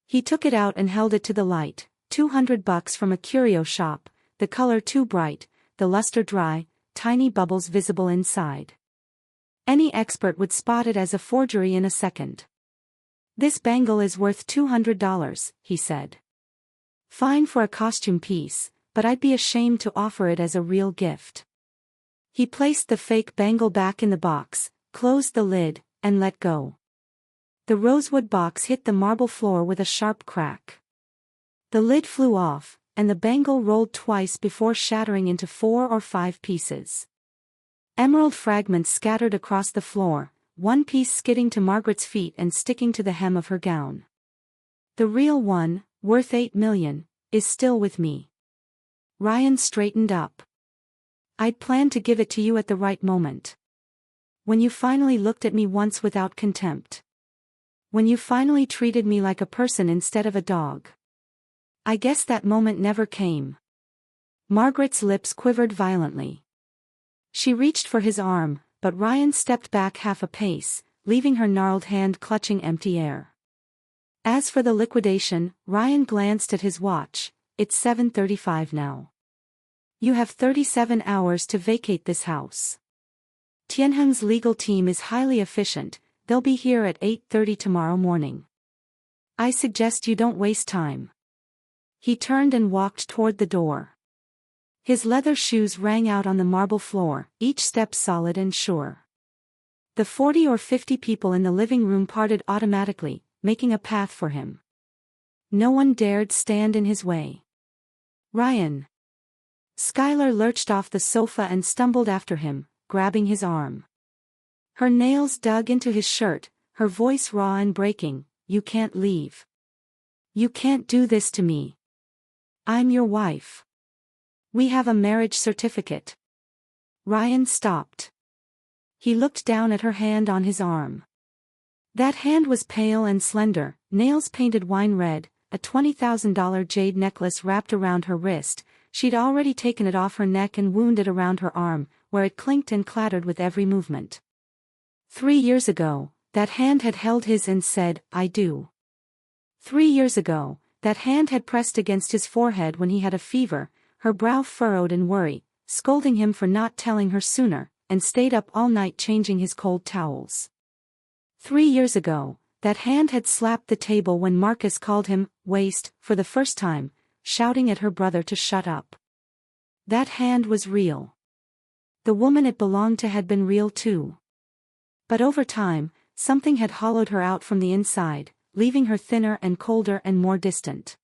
He took it out and held it to the light, $200 from a curio shop, the color too bright, the luster dry, tiny bubbles visible inside. Any expert would spot it as a forgery in a second. "This bangle is worth $200, he said. "Fine for a costume piece, but I'd be ashamed to offer it as a real gift." He placed the fake bangle back in the box, closed the lid, and let go. The rosewood box hit the marble floor with a sharp crack. The lid flew off, and the bangle rolled twice before shattering into 4 or 5 pieces. Emerald fragments scattered across the floor, one piece skidding to Margaret's feet and sticking to the hem of her gown. "The real one, worth $8 million, is still with me." Ryan straightened up. "I'd planned to give it to you at the right moment. When you finally looked at me once without contempt. When you finally treated me like a person instead of a dog. I guess that moment never came." Margaret's lips quivered violently. She reached for his arm, but Ryan stepped back half a pace, leaving her gnarled hand clutching empty air. As for the liquidation, Ryan glanced at his watch. "It's 7:35 now. You have 37 hours to vacate this house. Tianheng's legal team is highly efficient, they'll be here at 8:30 tomorrow morning. I suggest you don't waste time." He turned and walked toward the door. His leather shoes rang out on the marble floor, each step solid and sure. The 40 or 50 people in the living room parted automatically, making a path for him. No one dared stand in his way. "Ryan." Skylar lurched off the sofa and stumbled after him, grabbing his arm. Her nails dug into his shirt, her voice raw and breaking. "You can't leave. You can't do this to me. I'm your wife. We have a marriage certificate." Ryan stopped. He looked down at her hand on his arm. That hand was pale and slender, nails painted wine red, a $20,000 jade necklace wrapped around her wrist. She'd already taken it off her neck and wound it around her arm, where it clinked and clattered with every movement. 3 years ago, that hand had held his and said, "I do." 3 years ago, that hand had pressed against his forehead when he had a fever, her brow furrowed in worry, scolding him for not telling her sooner, and stayed up all night changing his cold towels. 3 years ago, that hand had slapped the table when Marcus called him waste for the first time, shouting at her brother to shut up. That hand was real. The woman it belonged to had been real too. But over time, something had hollowed her out from the inside, leaving her thinner and colder and more distant.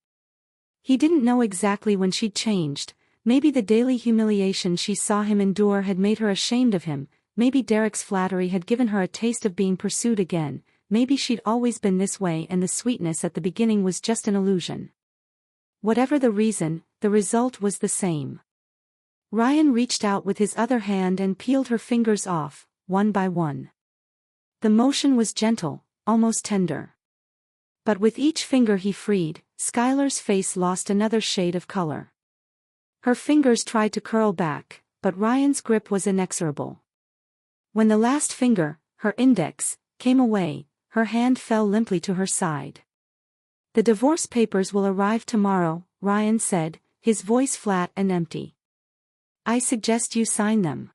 He didn't know exactly when she'd changed. Maybe the daily humiliation she saw him endure had made her ashamed of him, maybe Derek's flattery had given her a taste of being pursued again, maybe she'd always been this way and the sweetness at the beginning was just an illusion. Whatever the reason, the result was the same. Ryan reached out with his other hand and peeled her fingers off, one by one. The motion was gentle, almost tender. But with each finger he freed, Skylar's face lost another shade of color. Her fingers tried to curl back, but Ryan's grip was inexorable. When the last finger, her index, came away, her hand fell limply to her side. "The divorce papers will arrive tomorrow," Ryan said, his voice flat and empty. "I suggest you sign them.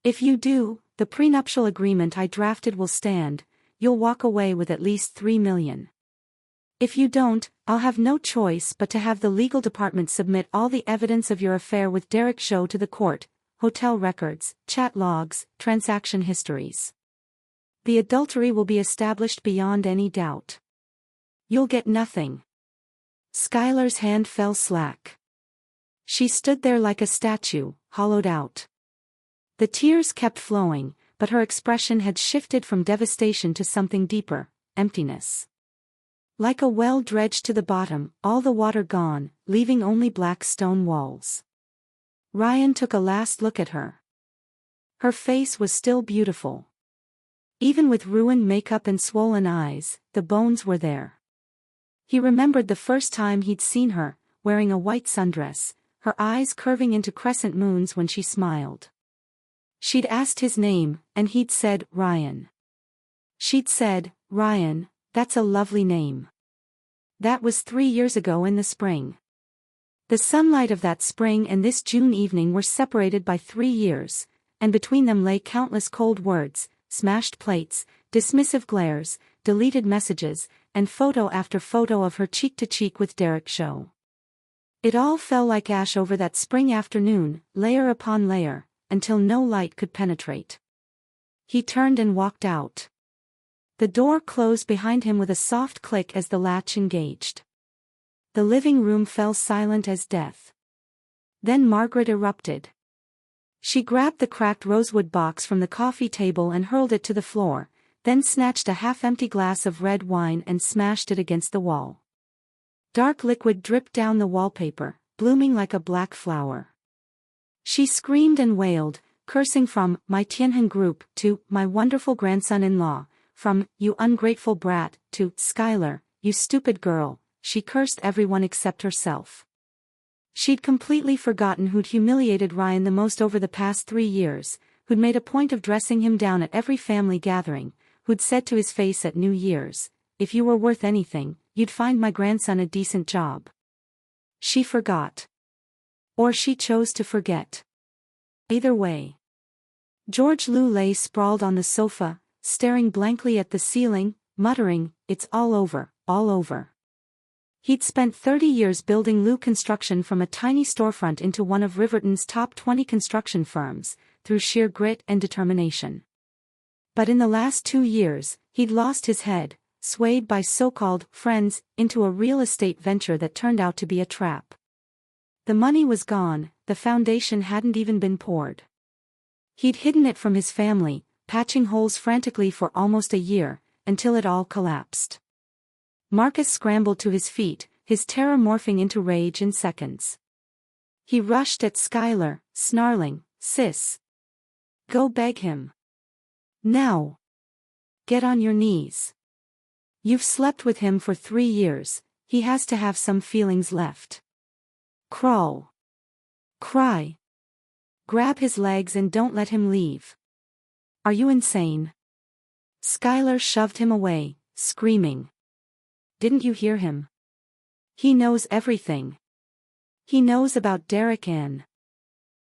If you do, the prenuptial agreement I drafted will stand, you'll walk away with at least $3 million. If you don't, I'll have no choice but to have the legal department submit all the evidence of your affair with Derek Zhou to the court, hotel records, chat logs, transaction histories. The adultery will be established beyond any doubt. You'll get nothing." Skylar's hand fell slack. She stood there like a statue, hollowed out. The tears kept flowing, but her expression had shifted from devastation to something deeper, emptiness. Like a well dredged to the bottom, all the water gone, leaving only black stone walls. Ryan took a last look at her. Her face was still beautiful. Even with ruined makeup and swollen eyes, the bones were there. He remembered the first time he'd seen her, wearing a white sundress, her eyes curving into crescent moons when she smiled. She'd asked his name, and he'd said, Ryan. She'd said, Ryan, that's a lovely name. That was 3 years ago in the spring. The sunlight of that spring and this June evening were separated by 3 years, and between them lay countless cold words, smashed plates, dismissive glares, deleted messages, and photo after photo of her cheek-to-cheek with Derek show. It all fell like ash over that spring afternoon, layer upon layer, until no light could penetrate. He turned and walked out. The door closed behind him with a soft click as the latch engaged. The living room fell silent as death. Then Margaret erupted. She grabbed the cracked rosewood box from the coffee table and hurled it to the floor, then snatched a half-empty glass of red wine and smashed it against the wall. Dark liquid dripped down the wallpaper, blooming like a black flower. She screamed and wailed, cursing from my Tianhan group to my wonderful grandson-in-law, from you ungrateful brat to Skylar, you stupid girl. She cursed everyone except herself. She'd completely forgotten who'd humiliated Ryan the most over the past 3 years, who'd made a point of dressing him down at every family gathering, who'd said to his face at New Year's, if you were worth anything, you'd find my grandson a decent job. She forgot. Or she chose to forget. Either way. George Liu lay sprawled on the sofa, staring blankly at the ceiling, muttering, it's all over, all over. He'd spent 30 years building Liu Construction from a tiny storefront into one of Riverton's top 20 construction firms, through sheer grit and determination. But in the last 2 years, he'd lost his head, swayed by so-called friends, into a real estate venture that turned out to be a trap. The money was gone, the foundation hadn't even been poured. He'd hidden it from his family, patching holes frantically for almost a year, until it all collapsed. Marcus scrambled to his feet, his terror morphing into rage in seconds. He rushed at Skylar, snarling, sis. Go beg him. Now. Get on your knees. You've slept with him for 3 years, he has to have some feelings left. Crawl. Cry. Grab his legs and don't let him leave. Are you insane? Skylar shoved him away, screaming. Didn't you hear him? He knows everything. He knows about Derek and.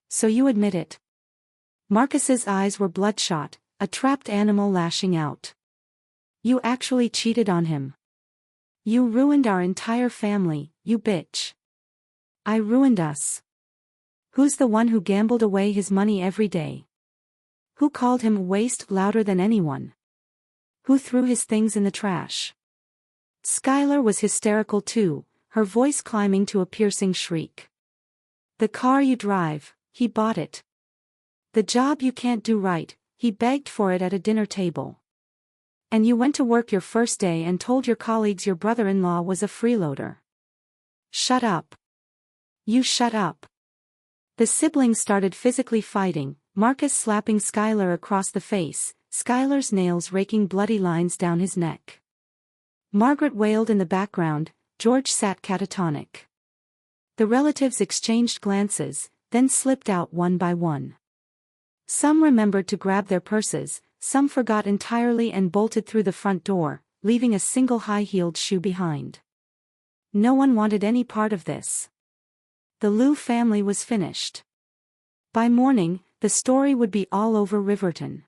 So you admit it. Marcus's eyes were bloodshot, a trapped animal lashing out. You actually cheated on him. You ruined our entire family, you bitch. I ruined us. Who's the one who gambled away his money every day? Who called him a waste louder than anyone? Who threw his things in the trash? Skylar was hysterical too, her voice climbing to a piercing shriek. The car you drive, he bought it. The job you can't do right, he begged for it at a dinner table. And you went to work your first day and told your colleagues your brother-in-law was a freeloader. Shut up. You shut up. The siblings started physically fighting, Marcus slapping Skylar across the face, Skylar's nails raking bloody lines down his neck. Margaret wailed in the background, George sat catatonic. The relatives exchanged glances, then slipped out one by one. Some remembered to grab their purses, some forgot entirely and bolted through the front door, leaving a single high-heeled shoe behind. No one wanted any part of this. The Liu family was finished. By morning, the story would be all over Riverton.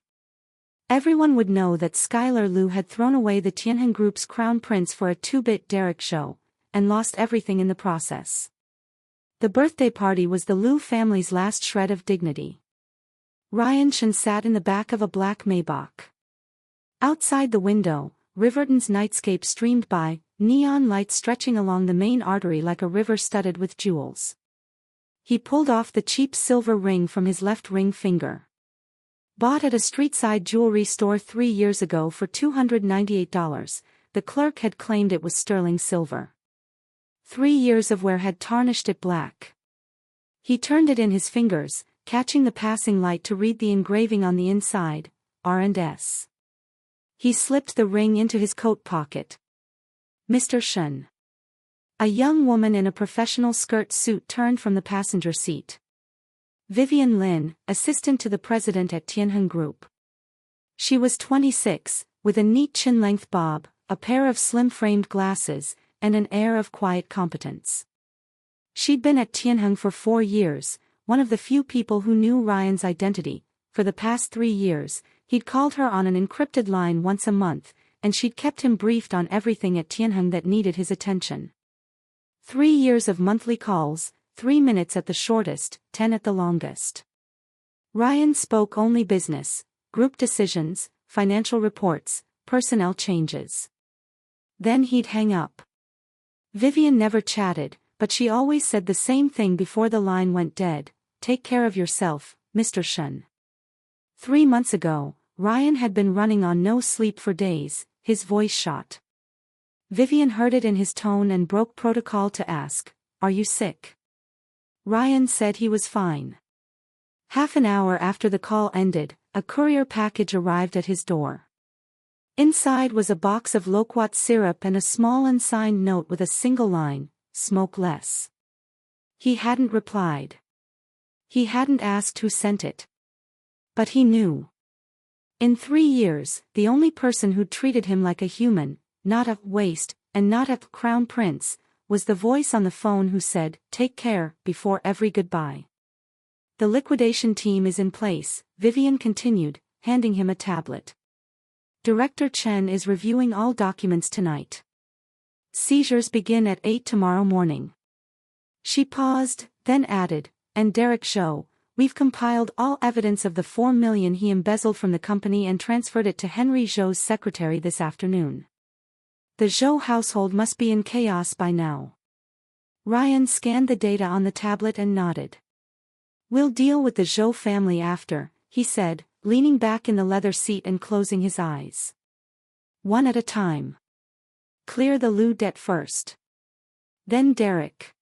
Everyone would know that Skylar Liu had thrown away the Tianhan Group's crown prince for a 2-bit Derek show, and lost everything in the process. The birthday party was the Liu family's last shred of dignity. Ryan Shen sat in the back of a black Maybach. Outside the window, Riverton's nightscape streamed by, neon lights stretching along the main artery like a river studded with jewels. He pulled off the cheap silver ring from his left ring finger. Bought at a street-side jewelry store 3 years ago for $298, the clerk had claimed it was sterling silver. 3 years of wear had tarnished it black. He turned it in his fingers, catching the passing light to read the engraving on the inside, R&S. He slipped the ring into his coat pocket. Mr. Shen. A young woman in a professional skirt suit turned from the passenger seat. Vivian Lin, assistant to the president at Tianheng Group. She was 26, with a neat chin-length bob, a pair of slim-framed glasses, and an air of quiet competence. She'd been at Tianheng for 4 years, one of the few people who knew Ryan's identity. For the past 3 years, he'd called her on an encrypted line once a month, and she'd kept him briefed on everything at Tianheng that needed his attention. 3 years of monthly calls, 3 minutes at the shortest, 10 at the longest. Ryan spoke only business, group decisions, financial reports, personnel changes. Then he'd hang up. Vivian never chatted, but she always said the same thing before the line went dead: "Take care of yourself, Mr. Shen." 3 months ago, Ryan had been running on no sleep for days, his voice shot. Vivian heard it in his tone and broke protocol to ask, "Are you sick?" Ryan said he was fine. Half an hour after the call ended, a courier package arrived at his door. Inside was a box of loquat syrup and a small unsigned note with a single line, "Smoke less." He hadn't replied. He hadn't asked who sent it. But he knew. In 3 years, the only person who'd treated him like a human, not a waste, and not a crown prince, was the voice on the phone who said, "Take care," before every goodbye. "The liquidation team is in place," Vivian continued, handing him a tablet. "Director Chen is reviewing all documents tonight. Seizures begin at 8 tomorrow morning." She paused, then added, "And Derek Zhou, we've compiled all evidence of the 4 million he embezzled from the company and transferred it to Henry Zhou's secretary this afternoon. The Zhou household must be in chaos by now." Ryan scanned the data on the tablet and nodded. "We'll deal with the Zhou family after," he said, leaning back in the leather seat and closing his eyes. "One at a time. Clear the Lu debt first. Then Derek.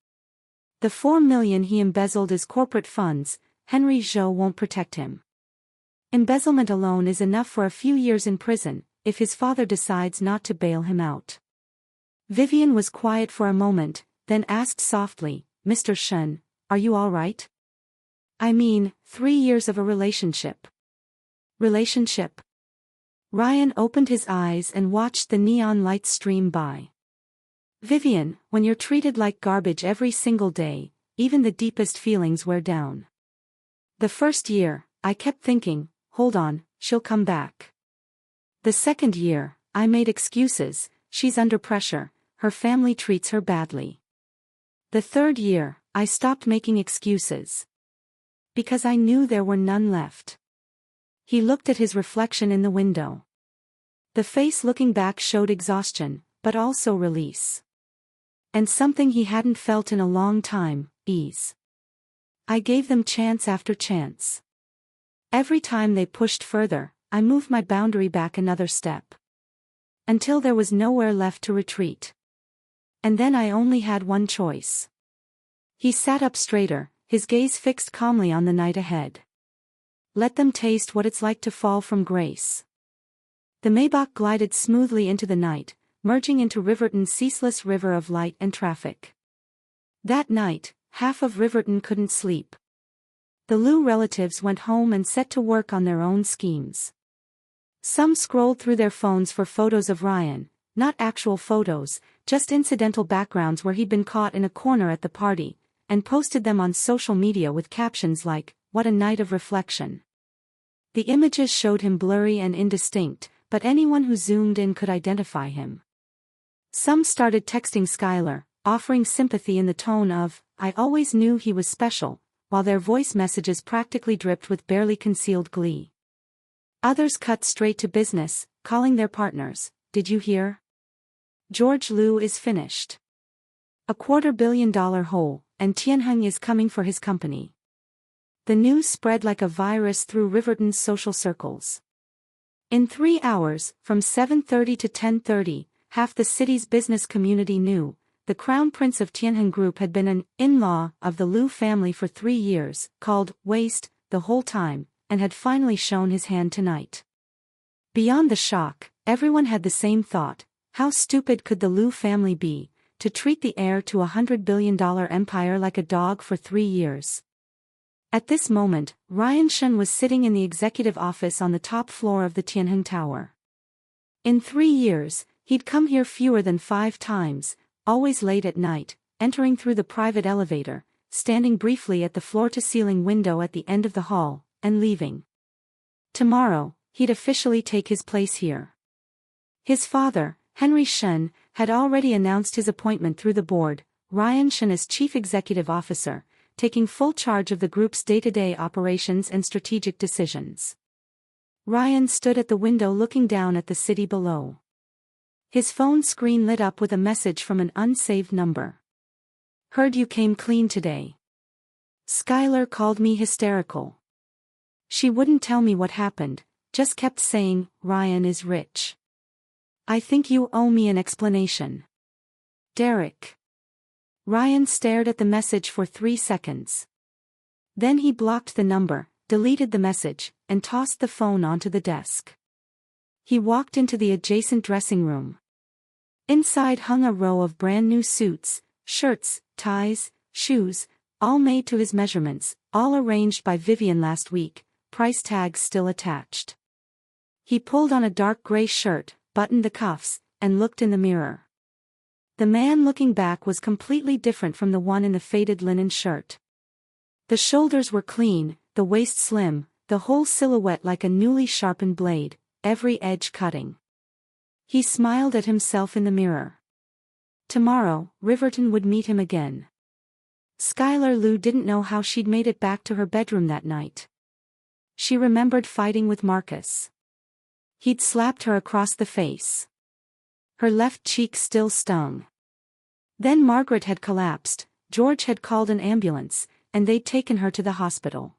The 4 million he embezzled is corporate funds. Henry Zhou won't protect him. Embezzlement alone is enough for a few years in prison, if his father decides not to bail him out." Vivian was quiet for a moment, then asked softly, "Mr. Shen, are you all right? I mean, 3 years of a relationship." "Relationship?" Ryan opened his eyes and watched the neon lights stream by. "Vivian, when you're treated like garbage every single day, even the deepest feelings wear down. The first year, I kept thinking, hold on, she'll come back. The second year, I made excuses, she's under pressure, her family treats her badly. The third year, I stopped making excuses. Because I knew there were none left." He looked at his reflection in the window. The face looking back showed exhaustion, but also release. And something he hadn't felt in a long time, ease. "I gave them chance after chance. Every time they pushed further, I moved my boundary back another step. Until there was nowhere left to retreat. And then I only had one choice." He sat up straighter, his gaze fixed calmly on the night ahead. "Let them taste what it's like to fall from grace." The Maybach glided smoothly into the night, merging into Riverton's ceaseless river of light and traffic. That night, half of Riverton couldn't sleep. The Liu relatives went home and set to work on their own schemes. Some scrolled through their phones for photos of Ryan, not actual photos, just incidental backgrounds where he'd been caught in a corner at the party, and posted them on social media with captions like, "What a night of reflection." The images showed him blurry and indistinct, but anyone who zoomed in could identify him. Some started texting Skylar, offering sympathy in the tone of, "I always knew he was special," while their voice messages practically dripped with barely concealed glee. Others cut straight to business, calling their partners, "Did you hear? George Liu is finished. $250 million hole, and Tianheng is coming for his company. The news spread like a virus through Riverton's social circles. In 3 hours, from 7:30 to 10:30, half the city's business community knew the Crown Prince of Tianheng Group had been an in-law of the Liu family for 3 years, called waste the whole time, and had finally shown his hand tonight. Beyond the shock, everyone had the same thought: how stupid could the Liu family be, to treat the heir to a $100 billion empire like a dog for 3 years? At this moment, Ryan Shen was sitting in the executive office on the top floor of the Tianheng Tower. In 3 years, he'd come here fewer than 5 times, always late at night, entering through the private elevator, standing briefly at the floor-to-ceiling window at the end of the hall, and leaving. Tomorrow, he'd officially take his place here. His father, Henry Shen, had already announced his appointment through the board, Ryan Shen as chief executive officer, taking full charge of the group's day-to-day operations and strategic decisions. Ryan stood at the window looking down at the city below. His phone screen lit up with a message from an unsaved number. "Heard you came clean today. Skylar called me hysterical. She wouldn't tell me what happened, just kept saying, 'Ryan is rich. I think you owe me an explanation. Derek.'" Ryan stared at the message for 3 seconds. Then he blocked the number, deleted the message, and tossed the phone onto the desk. He walked into the adjacent dressing room. Inside hung a row of brand new suits, shirts, ties, shoes, all made to his measurements, all arranged by Vivian last week, price tags still attached. He pulled on a dark gray shirt, buttoned the cuffs, and looked in the mirror. The man looking back was completely different from the one in the faded linen shirt. The shoulders were clean, the waist slim, the whole silhouette like a newly sharpened blade, every edge cutting. He smiled at himself in the mirror. Tomorrow, Riverton would meet him again. Skylar Liu didn't know how she'd made it back to her bedroom that night. She remembered fighting with Marcus. He'd slapped her across the face. Her left cheek still stung. Then Margaret had collapsed, George had called an ambulance, and they'd taken her to the hospital.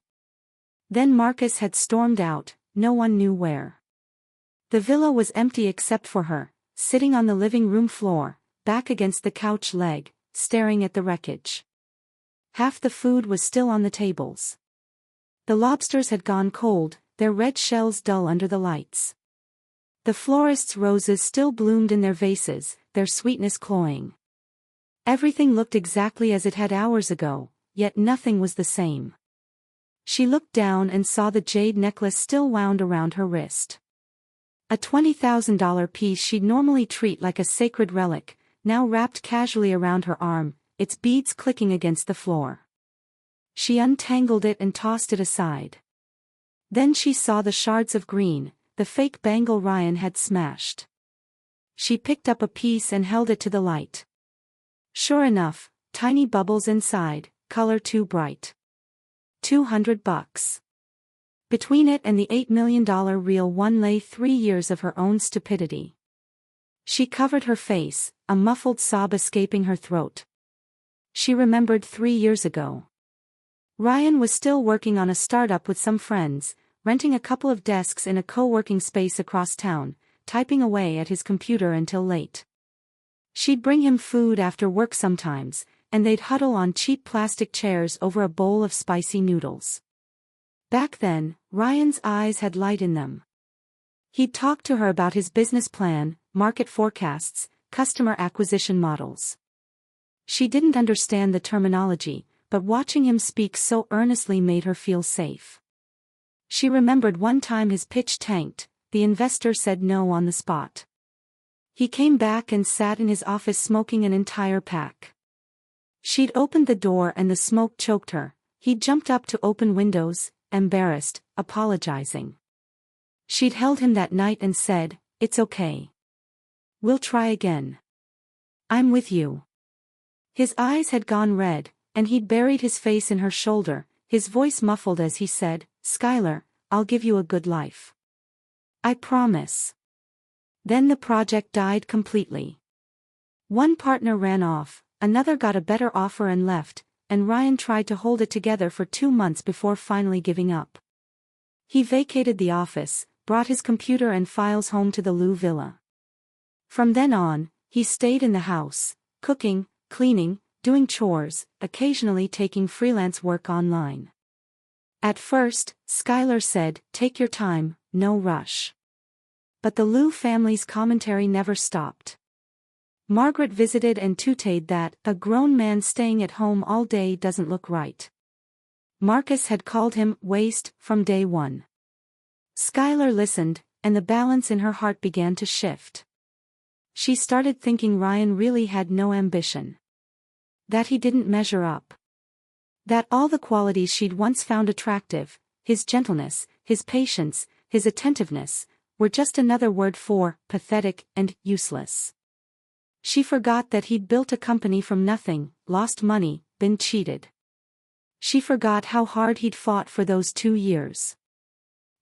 Then Marcus had stormed out, no one knew where. The villa was empty except for her, sitting on the living room floor, back against the couch leg, staring at the wreckage. Half the food was still on the tables. The lobsters had gone cold, their red shells dull under the lights. The florist's roses still bloomed in their vases, their sweetness cloying. Everything looked exactly as it had hours ago, yet nothing was the same. She looked down and saw the jade necklace still wound around her wrist. A $20,000 piece she'd normally treat like a sacred relic, now wrapped casually around her arm, its beads clicking against the floor. She untangled it and tossed it aside. Then she saw the shards of green, the fake bangle Ryan had smashed. She picked up a piece and held it to the light. Sure enough, tiny bubbles inside, color too bright. $200. Between it and the $8 million real one lay 3 years of her own stupidity. She covered her face, a muffled sob escaping her throat. She remembered 3 years ago. Ryan was still working on a startup with some friends, renting a couple of desks in a co-working space across town, typing away at his computer until late. She'd bring him food after work sometimes, and they'd huddle on cheap plastic chairs over a bowl of spicy noodles. Back then, Ryan's eyes had light in them. He'd talk to her about his business plan, market forecasts, customer acquisition models. She didn't understand the terminology, but watching him speak so earnestly made her feel safe. She remembered one time his pitch tanked, the investor said no on the spot. He came back and sat in his office smoking an entire pack. She'd opened the door and the smoke choked her. He'd jumped up to open windows, embarrassed, apologizing. She'd held him that night and said, "It's okay. We'll try again. I'm with you." His eyes had gone red, and he'd buried his face in her shoulder, his voice muffled as he said, "Skylar, I'll give you a good life. I promise." Then the project died completely. One partner ran off, another got a better offer and left, and Ryan tried to hold it together for 2 months before finally giving up. He vacated the office, brought his computer and files home to the Lou villa. From then on, he stayed in the house, cooking, cleaning, doing chores, occasionally taking freelance work online. At first, Skylar said, "Take your time, no rush." But the Lou family's commentary never stopped. Margaret visited and tooted that a grown man staying at home all day doesn't look right. Marcus had called him waste from day one. Skylar listened, and the balance in her heart began to shift. She started thinking Ryan really had no ambition. That he didn't measure up. That all the qualities she'd once found attractive, his gentleness, his patience, his attentiveness, were just another word for pathetic and useless. She forgot that he'd built a company from nothing, lost money, been cheated. She forgot how hard he'd fought for those 2 years.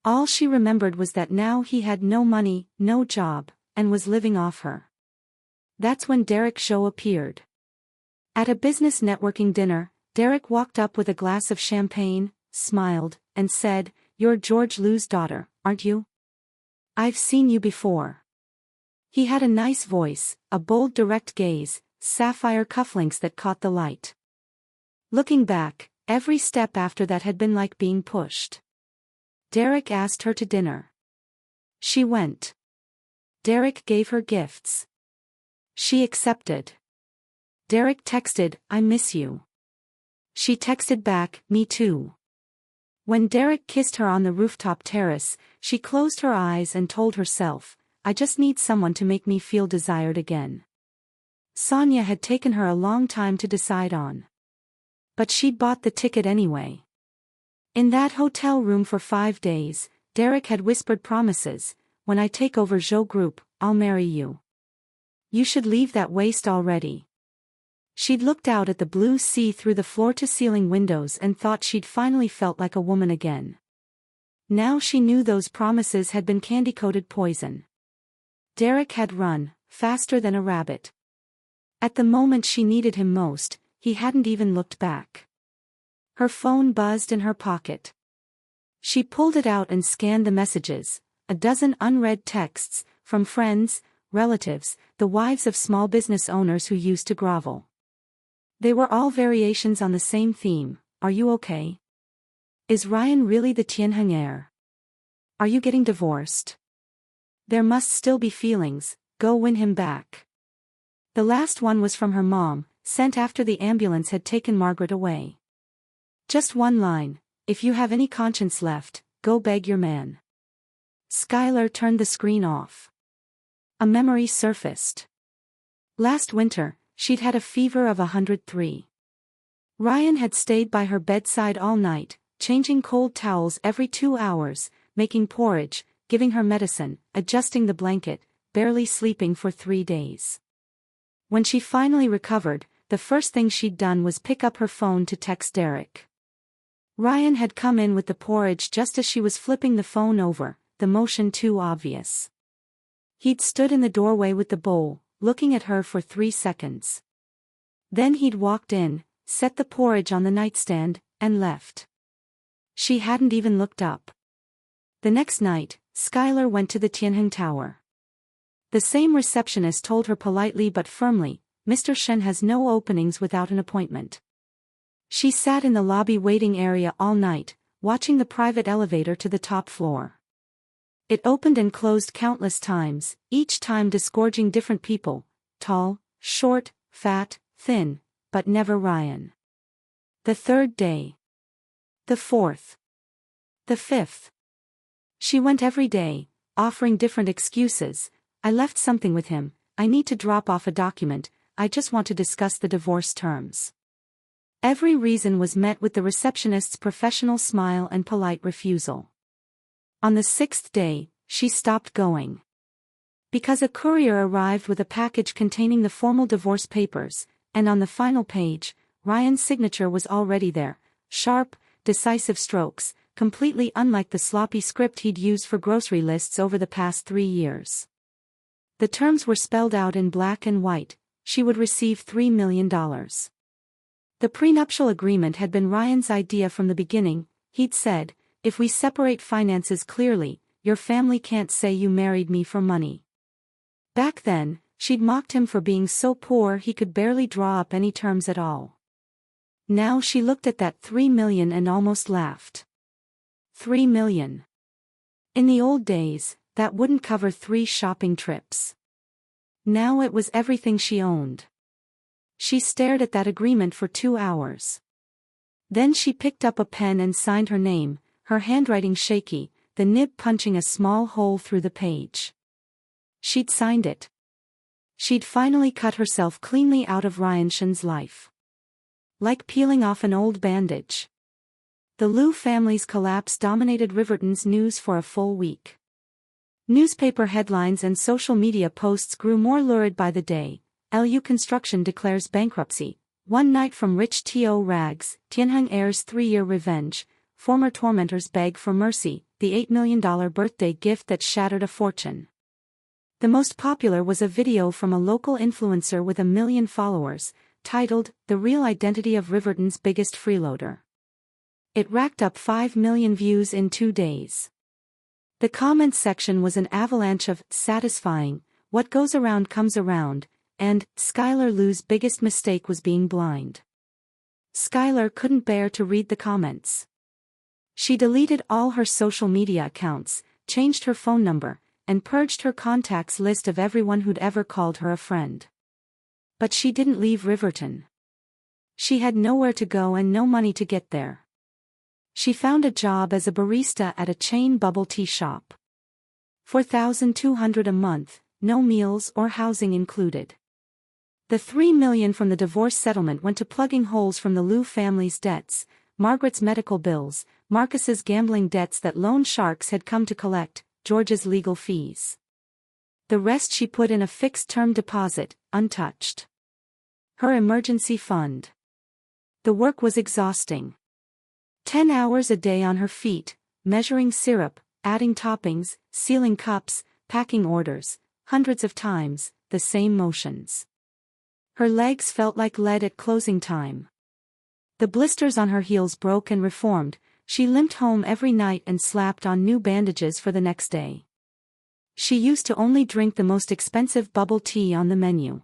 All she remembered was that now he had no money, no job, and was living off her. That's when Derek Shaw appeared. At a business networking dinner, Derek walked up with a glass of champagne, smiled, and said, "You're George Lou's daughter, aren't you? I've seen you before." He had a nice voice, a bold direct gaze, sapphire cufflinks that caught the light. Looking back, every step after that had been like being pushed. Derek asked her to dinner. She went. Derek gave her gifts. She accepted. Derek texted, "I miss you." She texted back, "Me too." When Derek kissed her on the rooftop terrace, she closed her eyes and told herself, "I just need someone to make me feel desired again." Sonia had taken her a long time to decide on. But she'd bought the ticket anyway. In that hotel room for 5 days, Derek had whispered promises, "When I take over Zhou Group, I'll marry you. You should leave that waste already." She'd looked out at the blue sea through the floor-to-ceiling windows and thought she'd finally felt like a woman again. Now she knew those promises had been candy-coated poison. Derek had run, faster than a rabbit. At the moment she needed him most, he hadn't even looked back. Her phone buzzed in her pocket. She pulled it out and scanned the messages, a dozen unread texts, from friends, relatives, the wives of small business owners who used to grovel. They were all variations on the same theme: "Are you okay? Is Ryan really the Tianheng heir? Are you getting divorced? There must still be feelings, go win him back." The last one was from her mom, sent after the ambulance had taken Margaret away. Just one line: "If you have any conscience left, go beg your man." Skylar turned the screen off. A memory surfaced. Last winter, she'd had a fever of 103. Ryan had stayed by her bedside all night, changing cold towels every 2 hours, making porridge, giving her medicine, adjusting the blanket, barely sleeping for 3 days. When she finally recovered, the first thing she'd done was pick up her phone to text Derek. Ryan had come in with the porridge just as she was flipping the phone over, the motion too obvious. He'd stood in the doorway with the bowl, looking at her for 3 seconds. Then he'd walked in, set the porridge on the nightstand, and left. She hadn't even looked up. The next night, Skylar went to the Tianheng Tower. The same receptionist told her politely but firmly, "Mr. Shen has no openings without an appointment." She sat in the lobby waiting area all night, watching the private elevator to the top floor. It opened and closed countless times, each time disgorging different people, tall, short, fat, thin, but never Ryan. The 3rd day. The 4th. The 5th. She went every day, offering different excuses. "I left something with him, I need to drop off a document, I just want to discuss the divorce terms." Every reason was met with the receptionist's professional smile and polite refusal. On the 6th day, she stopped going. Because a courier arrived with a package containing the formal divorce papers, and on the final page, Ryan's signature was already there, sharp, decisive strokes, completely unlike the sloppy script he'd used for grocery lists over the past 3 years. The terms were spelled out in black and white: she would receive $3 million. The prenuptial agreement had been Ryan's idea from the beginning. He'd said, "If we separate finances clearly, your family can't say you married me for money." Back then, she'd mocked him for being so poor he could barely draw up any terms at all. Now she looked at that $3 million and almost laughed. $3 million. In the old days, that wouldn't cover 3 shopping trips. Now it was everything she owned. She stared at that agreement for 2 hours. Then she picked up a pen and signed her name, her handwriting shaky, the nib punching a small hole through the page. She'd signed it. She'd finally cut herself cleanly out of Ryanson's life. Like peeling off an old bandage. The Liu family's collapse dominated Riverton's news for a full week. Newspaper headlines and social media posts grew more lurid by the day. Liu Construction declares bankruptcy. One night from rich To rags, Tianheng heir's 3-year revenge. Former tormentors beg for mercy, the $8 million birthday gift that shattered a fortune. The most popular was a video from a local influencer with 1 million followers, titled, "The Real Identity of Riverton's Biggest Freeloader." It racked up 5 million views in 2 days. The comments section was an avalanche of, "Satisfying, what goes around comes around," and, "Skylar Liu's biggest mistake was being blind." Skylar couldn't bear to read the comments. She deleted all her social media accounts, changed her phone number, and purged her contacts list of everyone who'd ever called her a friend. But she didn't leave Riverton. She had nowhere to go and no money to get there. She found a job as a barista at a chain bubble tea shop. $4,200 a month, no meals or housing included. The $3 million from the divorce settlement went to plugging holes from the Liu family's debts, Margaret's medical bills, Marcus's gambling debts that loan sharks had come to collect, George's legal fees. The rest she put in a fixed-term deposit, untouched. Her emergency fund. The work was exhausting. 10 hours a day on her feet, measuring syrup, adding toppings, sealing cups, packing orders, hundreds of times, the same motions. Her legs felt like lead at closing time. The blisters on her heels broke and reformed. She limped home every night and slapped on new bandages for the next day. She used to only drink the most expensive bubble tea on the menu.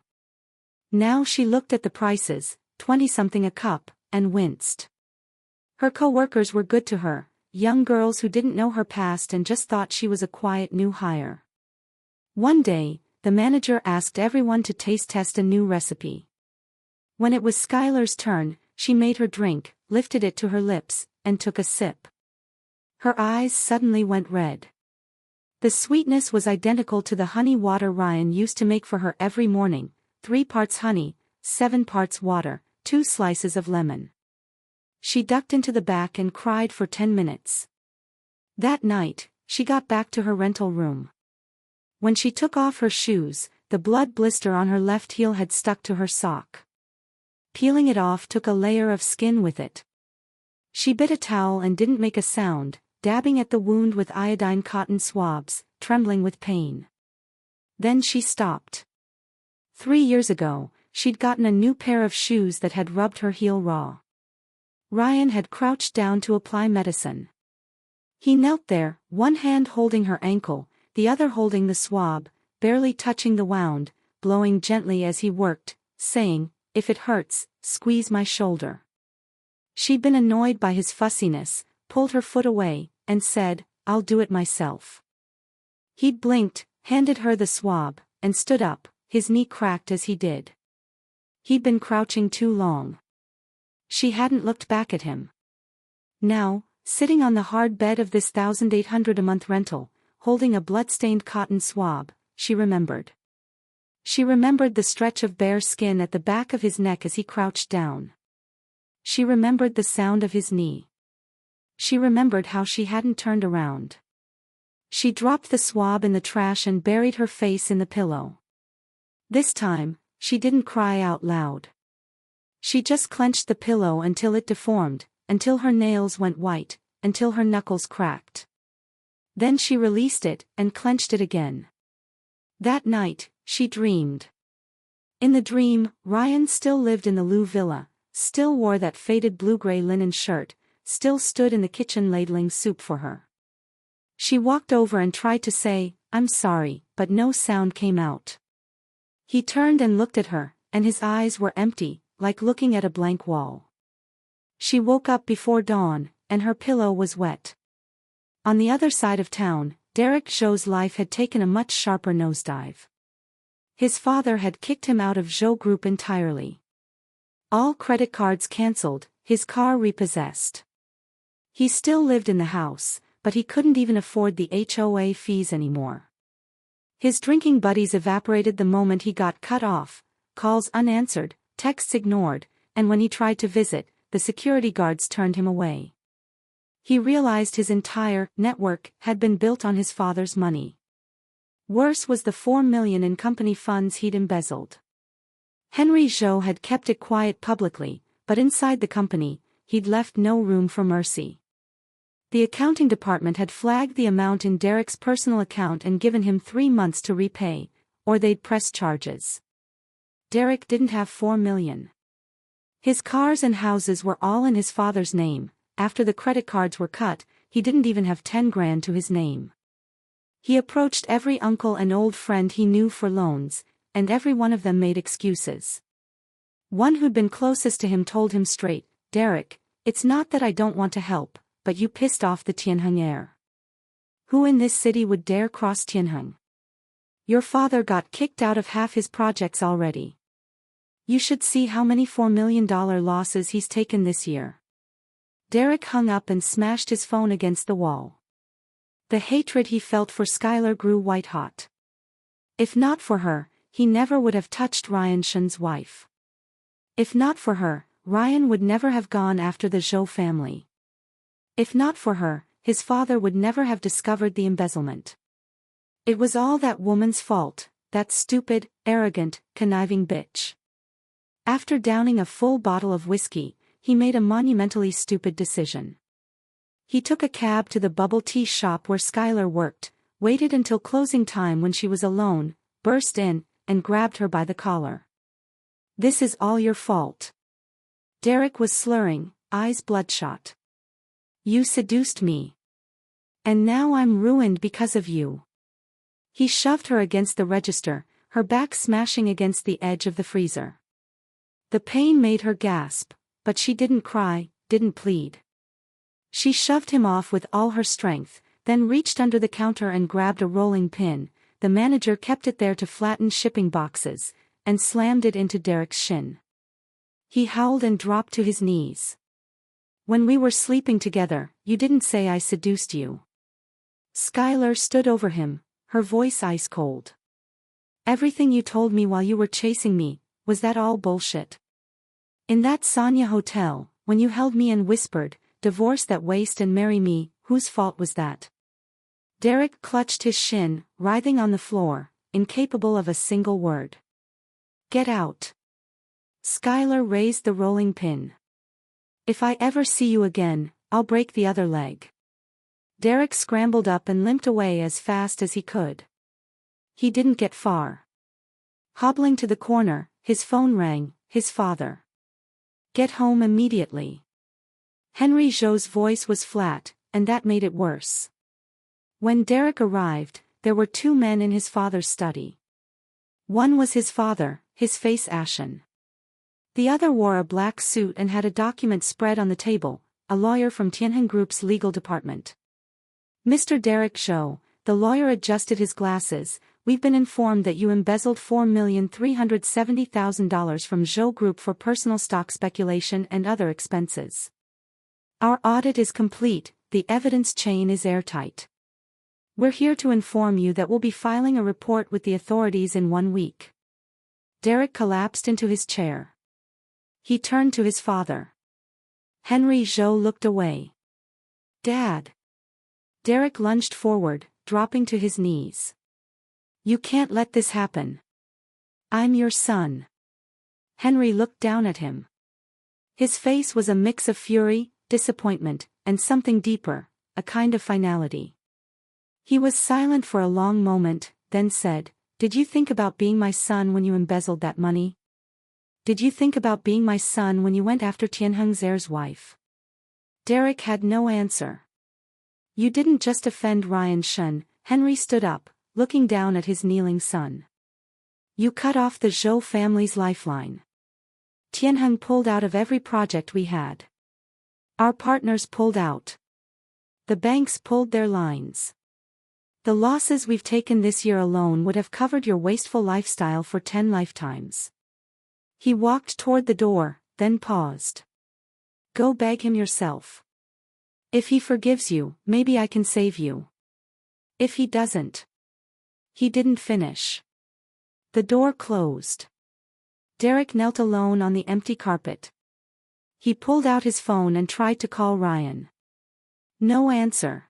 Now she looked at the prices, 20-something a cup, and winced. Her co-workers were good to her, young girls who didn't know her past and just thought she was a quiet new hire. One day, the manager asked everyone to taste test a new recipe. When it was Skylar's turn, she made her drink, lifted it to her lips, and took a sip. Her eyes suddenly went red. The sweetness was identical to the honey water Ryan used to make for her every morning, 3 parts honey, 7 parts water, 2 slices of lemon. She ducked into the back and cried for 10 minutes. That night, she got back to her rental room. When she took off her shoes, the blood blister on her left heel had stuck to her sock. Peeling it off took a layer of skin with it. She bit a towel and didn't make a sound, dabbing at the wound with iodine cotton swabs, trembling with pain. Then she stopped. 3 years ago, she'd gotten a new pair of shoes that had rubbed her heel raw. Ryan had crouched down to apply medicine. He knelt there, one hand holding her ankle, the other holding the swab, barely touching the wound, blowing gently as he worked, saying, "If it hurts, squeeze my shoulder." She'd been annoyed by his fussiness, pulled her foot away, and said, "I'll do it myself." He'd blinked, handed her the swab, and stood up, his knee cracked as he did. He'd been crouching too long. She hadn't looked back at him. Now, sitting on the hard bed of this $1,800 a month rental, holding a blood-stained cotton swab, she remembered. She remembered the stretch of bare skin at the back of his neck as he crouched down. She remembered the sound of his knee. She remembered how she hadn't turned around. She dropped the swab in the trash and buried her face in the pillow. This time, she didn't cry out loud. She just clenched the pillow until it deformed, until her nails went white, until her knuckles cracked. Then she released it and clenched it again. That night, she dreamed. In the dream, Ryan still lived in the Liu villa, still wore that faded blue-gray linen shirt, still stood in the kitchen ladling soup for her. She walked over and tried to say, "I'm sorry," but no sound came out. He turned and looked at her, and his eyes were empty, like looking at a blank wall. She woke up before dawn, and her pillow was wet. On the other side of town, Derek Zhou's life had taken a much sharper nosedive. His father had kicked him out of Zhou Group entirely. All credit cards cancelled, his car repossessed. He still lived in the house, but he couldn't even afford the HOA fees anymore. His drinking buddies evaporated the moment he got cut off, calls unanswered, texts ignored, and when he tried to visit, the security guards turned him away. He realized his entire network had been built on his father's money. Worse was the $4 million in company funds he'd embezzled. Henry Zhou had kept it quiet publicly, but inside the company, he'd left no room for mercy. The accounting department had flagged the amount in Derek's personal account and given him 3 months to repay, or they'd press charges. Derek didn't have $4 million. His cars and houses were all in his father's name. After the credit cards were cut, he didn't even have 10 grand to his name. He approached every uncle and old friend he knew for loans, and every one of them made excuses. One who'd been closest to him told him straight, "Derek, it's not that I don't want to help, but you pissed off the Tianheng heir. Who in this city would dare cross Tianheng? Your father got kicked out of half his projects already. You should see how many $4 million losses he's taken this year." Derek hung up and smashed his phone against the wall. The hatred he felt for Skylar grew white-hot. If not for her, he never would have touched Ryan Shen's wife. If not for her, Ryan would never have gone after the Zhou family. If not for her, his father would never have discovered the embezzlement. It was all that woman's fault, that stupid, arrogant, conniving bitch. After downing a full bottle of whiskey, he made a monumentally stupid decision. He took a cab to the bubble tea shop where Skylar worked, waited until closing time when she was alone, burst in, and grabbed her by the collar. "This is all your fault." Derek was slurring, eyes bloodshot. "You seduced me. And now I'm ruined because of you." He shoved her against the register, her back smashing against the edge of the freezer. The pain made her gasp, but she didn't cry, didn't plead. She shoved him off with all her strength, then reached under the counter and grabbed a rolling pin. The manager kept it there to flatten shipping boxes, and slammed it into Derek's shin. He howled and dropped to his knees. "When we were sleeping together, you didn't say I seduced you." Skylar stood over him, her voice ice cold. "Everything you told me while you were chasing me, was that all bullshit? In that Sonia hotel, when you held me and whispered, 'Divorce that waste and marry me,' whose fault was that?" Derek clutched his shin, writhing on the floor, incapable of a single word. "Get out." Skylar raised the rolling pin. "If I ever see you again, I'll break the other leg." Derek scrambled up and limped away as fast as he could. He didn't get far. Hobbling to the corner, his phone rang, his father. "Get home immediately." Henry Zhou's voice was flat, and that made it worse. When Derek arrived, there were 2 men in his father's study. One was his father, his face ashen. The other wore a black suit and had a document spread on the table, a lawyer from Tianheng Group's legal department. "Mr. Derek Zhou," the lawyer adjusted his glasses, "we've been informed that you embezzled $4,370,000 from Zhou Group for personal stock speculation and other expenses. Our audit is complete, the evidence chain is airtight. We're here to inform you that we'll be filing a report with the authorities in 1 week." Derek collapsed into his chair. He turned to his father. Henry Zhou looked away. "Dad." Derek lunged forward, dropping to his knees. "You can't let this happen. I'm your son." Henry looked down at him. His face was a mix of fury, disappointment, and something deeper, a kind of finality. He was silent for a long moment, then said, "Did you think about being my son when you embezzled that money?" Did you think about being my son when you went after Tianheng's heir's wife? Derek had no answer. You didn't just offend Ryan Shen. Henry stood up, looking down at his kneeling son. You cut off the Zhou family's lifeline. Tianheng pulled out of every project we had. Our partners pulled out. The banks pulled their lines. The losses we've taken this year alone would have covered your wasteful lifestyle for 10 lifetimes. He walked toward the door, then paused. Go beg him yourself. If he forgives you, maybe I can save you. If he doesn't. He didn't finish. The door closed. Derek knelt alone on the empty carpet. He pulled out his phone and tried to call Ryan. No answer.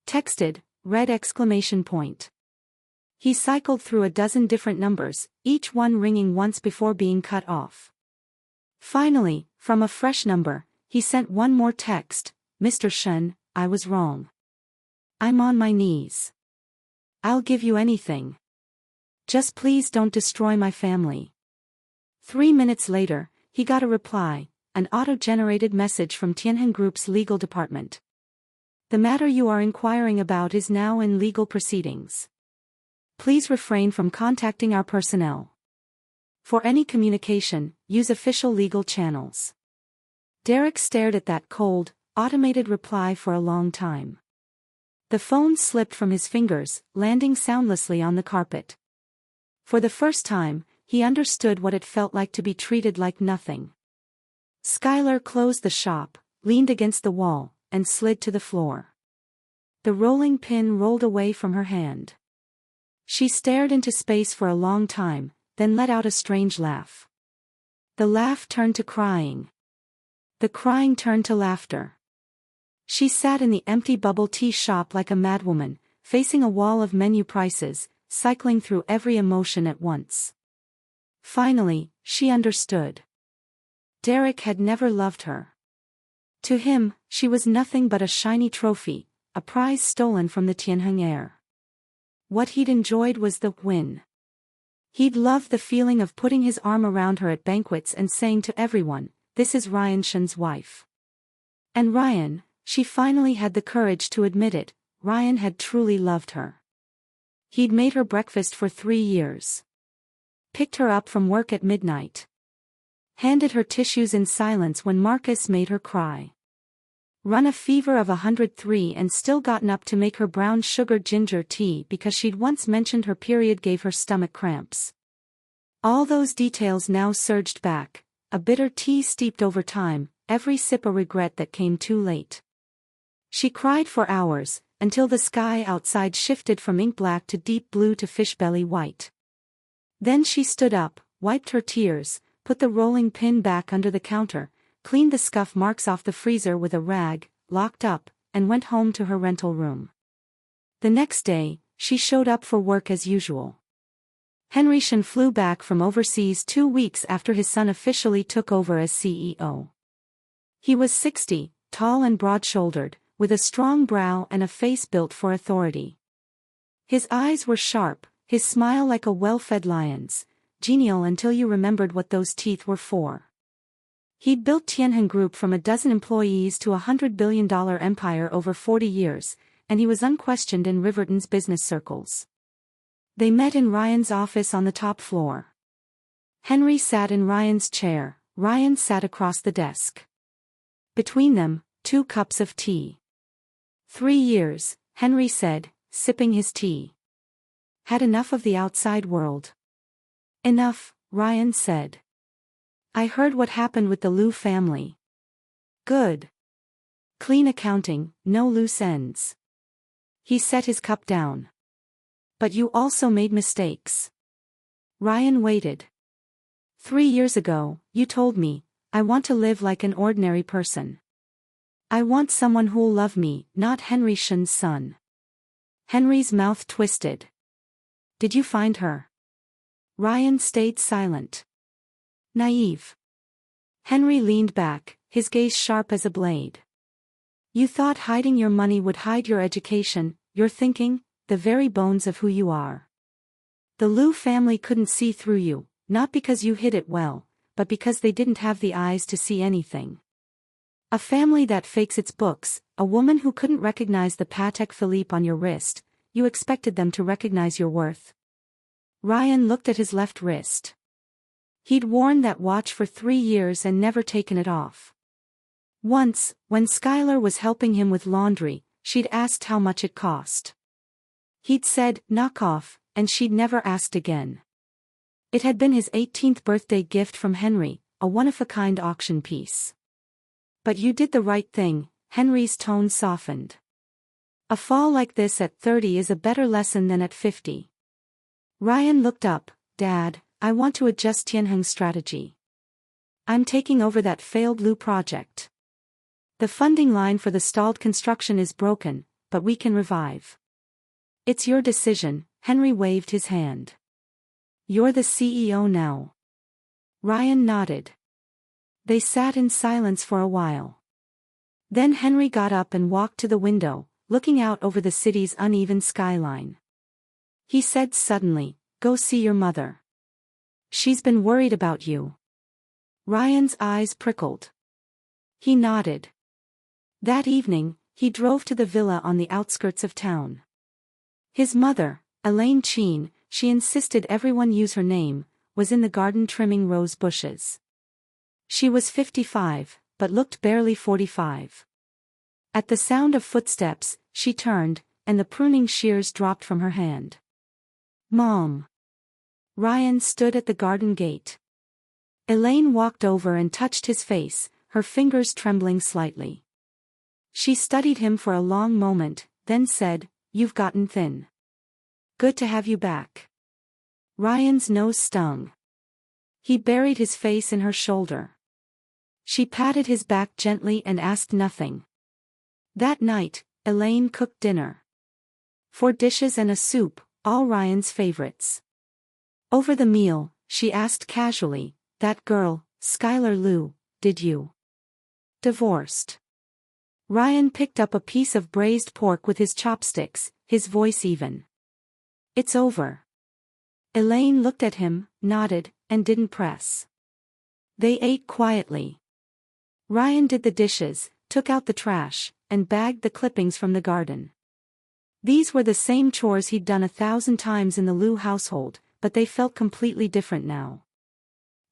Texted, red exclamation point. He cycled through a dozen different numbers, each one ringing once before being cut off. Finally, from a fresh number, he sent one more text. Mr. Shen, I was wrong. I'm on my knees. I'll give you anything. Just please don't destroy my family. 3 minutes later, he got a reply, an auto-generated message from Tianheng Group's legal department. The matter you are inquiring about is now in legal proceedings. Please refrain from contacting our personnel. For any communication, use official legal channels. Derek stared at that cold, automated reply for a long time. The phone slipped from his fingers, landing soundlessly on the carpet. For the first time, he understood what it felt like to be treated like nothing. Skylar closed the shop, leaned against the wall, and slid to the floor. The rolling pin rolled away from her hand. She stared into space for a long time, then let out a strange laugh. The laugh turned to crying. The crying turned to laughter. She sat in the empty bubble tea shop like a madwoman, facing a wall of menu prices, cycling through every emotion at once. Finally, she understood. Derek had never loved her. To him, she was nothing but a shiny trophy, a prize stolen from the Tianheng heir. What he'd enjoyed was the win. He'd loved the feeling of putting his arm around her at banquets and saying to everyone, "This is Ryan Shen's wife." And Ryan, she finally had the courage to admit it, Ryan had truly loved her. He'd made her breakfast for 3 years. Picked her up from work at midnight. Handed her tissues in silence when Marcus made her cry. Run a fever of 103 and still gotten up to make her brown sugar ginger tea because she'd once mentioned her period gave her stomach cramps. All those details now surged back, a bitter tea steeped over time, every sip a regret that came too late. She cried for hours, until the sky outside shifted from ink black to deep blue to fishbelly white. Then she stood up, wiped her tears, put the rolling pin back under the counter, cleaned the scuff marks off the freezer with a rag, locked up, and went home to her rental room. The next day, she showed up for work as usual. Henry Shen flew back from overseas 2 weeks after his son officially took over as CEO. He was 60, tall and broad-shouldered, with a strong brow and a face built for authority. His eyes were sharp, his smile like a well-fed lion's, genial until you remembered what those teeth were for. He'd built Tianheng Group from a dozen employees to a $100 billion empire over 40 years, and he was unquestioned in Riverton's business circles. They met in Ryan's office on the top floor. Henry sat in Ryan's chair, Ryan sat across the desk. Between them, 2 cups of tea. 3 years, Henry said, sipping his tea. Had enough of the outside world. Enough, Ryan said. I heard what happened with the Liu family. Good. Clean accounting, no loose ends. He set his cup down. But you also made mistakes. Ryan waited. 3 years ago, you told me, I want to live like an ordinary person. I want someone who'll love me, not Henry Shen's son. Henry's mouth twisted. Did you find her? Ryan stayed silent. Naive. Henry leaned back, his gaze sharp as a blade. You thought hiding your money would hide your education, your thinking, the very bones of who you are. The Liu family couldn't see through you, not because you hid it well, but because they didn't have the eyes to see anything. A family that fakes its books, a woman who couldn't recognize the Patek Philippe on your wrist, you expected them to recognize your worth? Ryan looked at his left wrist. He'd worn that watch for 3 years and never taken it off. Once, when Skylar was helping him with laundry, she'd asked how much it cost. He'd said, "Knock off," and she'd never asked again. It had been his 18th birthday gift from Henry, a one-of-a-kind auction piece. "But you did the right thing," Henry's tone softened. "A fall like this at 30 is a better lesson than at 50. Ryan looked up. "Dad, I want to adjust Tianheng's strategy. I'm taking over that failed Lu project. The funding line for the stalled construction is broken, but we can revive." "It's your decision," Henry waved his hand. "You're the CEO now." Ryan nodded. They sat in silence for a while. Then Henry got up and walked to the window, looking out over the city's uneven skyline. He said suddenly, "Go see your mother. She's been worried about you." Ryan's eyes prickled. He nodded. That evening, he drove to the villa on the outskirts of town. His mother, Elaine Cheen, she insisted everyone use her name, was in the garden trimming rose bushes. She was 55, but looked barely 45. At the sound of footsteps, she turned, and the pruning shears dropped from her hand. "Mom." Ryan stood at the garden gate. Elaine walked over and touched his face, her fingers trembling slightly. She studied him for a long moment, then said, "You've gotten thin. Good to have you back." Ryan's nose stung. He buried his face in her shoulder. She patted his back gently and asked nothing. That night, Elaine cooked dinner. 4 dishes and a soup, all Ryan's favorites. Over the meal, she asked casually, "That girl, Skylar Lu, did you divorced?" Ryan picked up a piece of braised pork with his chopsticks, his voice even. "It's over." Elaine looked at him, nodded, and didn't press. They ate quietly. Ryan did the dishes, took out the trash, and bagged the clippings from the garden. These were the same chores he'd done 1,000 times in the Lu household, but they felt completely different now.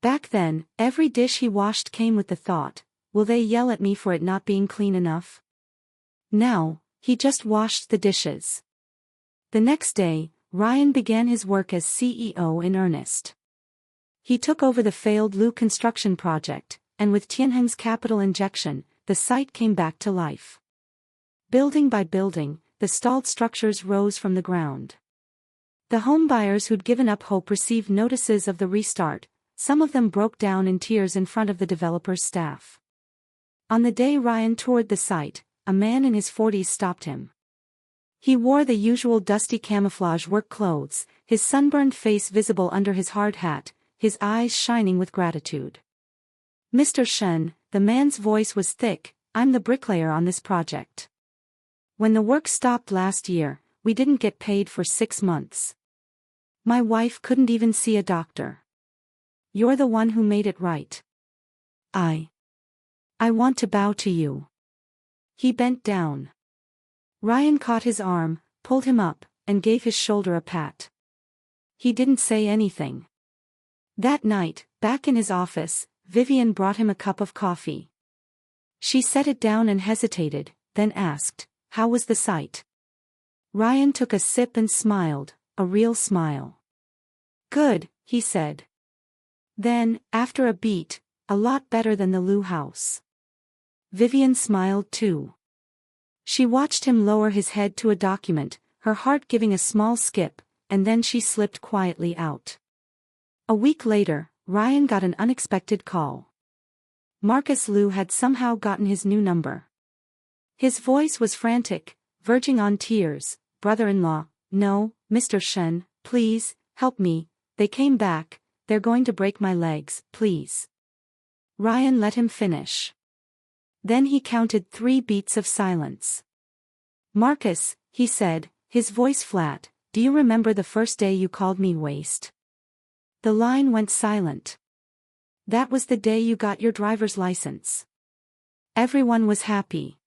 Back then, every dish he washed came with the thought, "Will they yell at me for it not being clean enough?" Now, he just washed the dishes. The next day, Ryan began his work as CEO in earnest. He took over the failed Lu construction project, and with Tianheng's capital injection, the site came back to life. Building by building, the stalled structures rose from the ground. The homebuyers who'd given up hope received notices of the restart. Some of them broke down in tears in front of the developer's staff. On the day Ryan toured the site, a man in his 40s stopped him. He wore the usual dusty camouflage work clothes, his sunburned face visible under his hard hat, his eyes shining with gratitude. "Mr. Shen," the man's voice was thick, "I'm the bricklayer on this project. When the work stopped last year, we didn't get paid for 6 months. My wife couldn't even see a doctor. You're the one who made it right. I want to bow to you." He bent down. Ryan caught his arm, pulled him up, and gave his shoulder a pat. He didn't say anything. That night, back in his office, Vivian brought him a cup of coffee. She set it down and hesitated, then asked, "How was the site?" Ryan took a sip and smiled, a real smile. "Good," he said. Then, after a beat, "A lot better than the Lu house." Vivian smiled too. She watched him lower his head to a document, her heart giving a small skip, and then she slipped quietly out. A week later, Ryan got an unexpected call. Marcus Lu had somehow gotten his new number. His voice was frantic, verging on tears. "Brother-in-law, no, Mr. Shen, please, help me, they came back, they're going to break my legs, please." Ryan let him finish. Then he counted 3 beats of silence. "Marcus," he said, his voice flat, "do you remember the first day you called me waste?" The line went silent. That was the day you got your driver's license. Everyone was happy.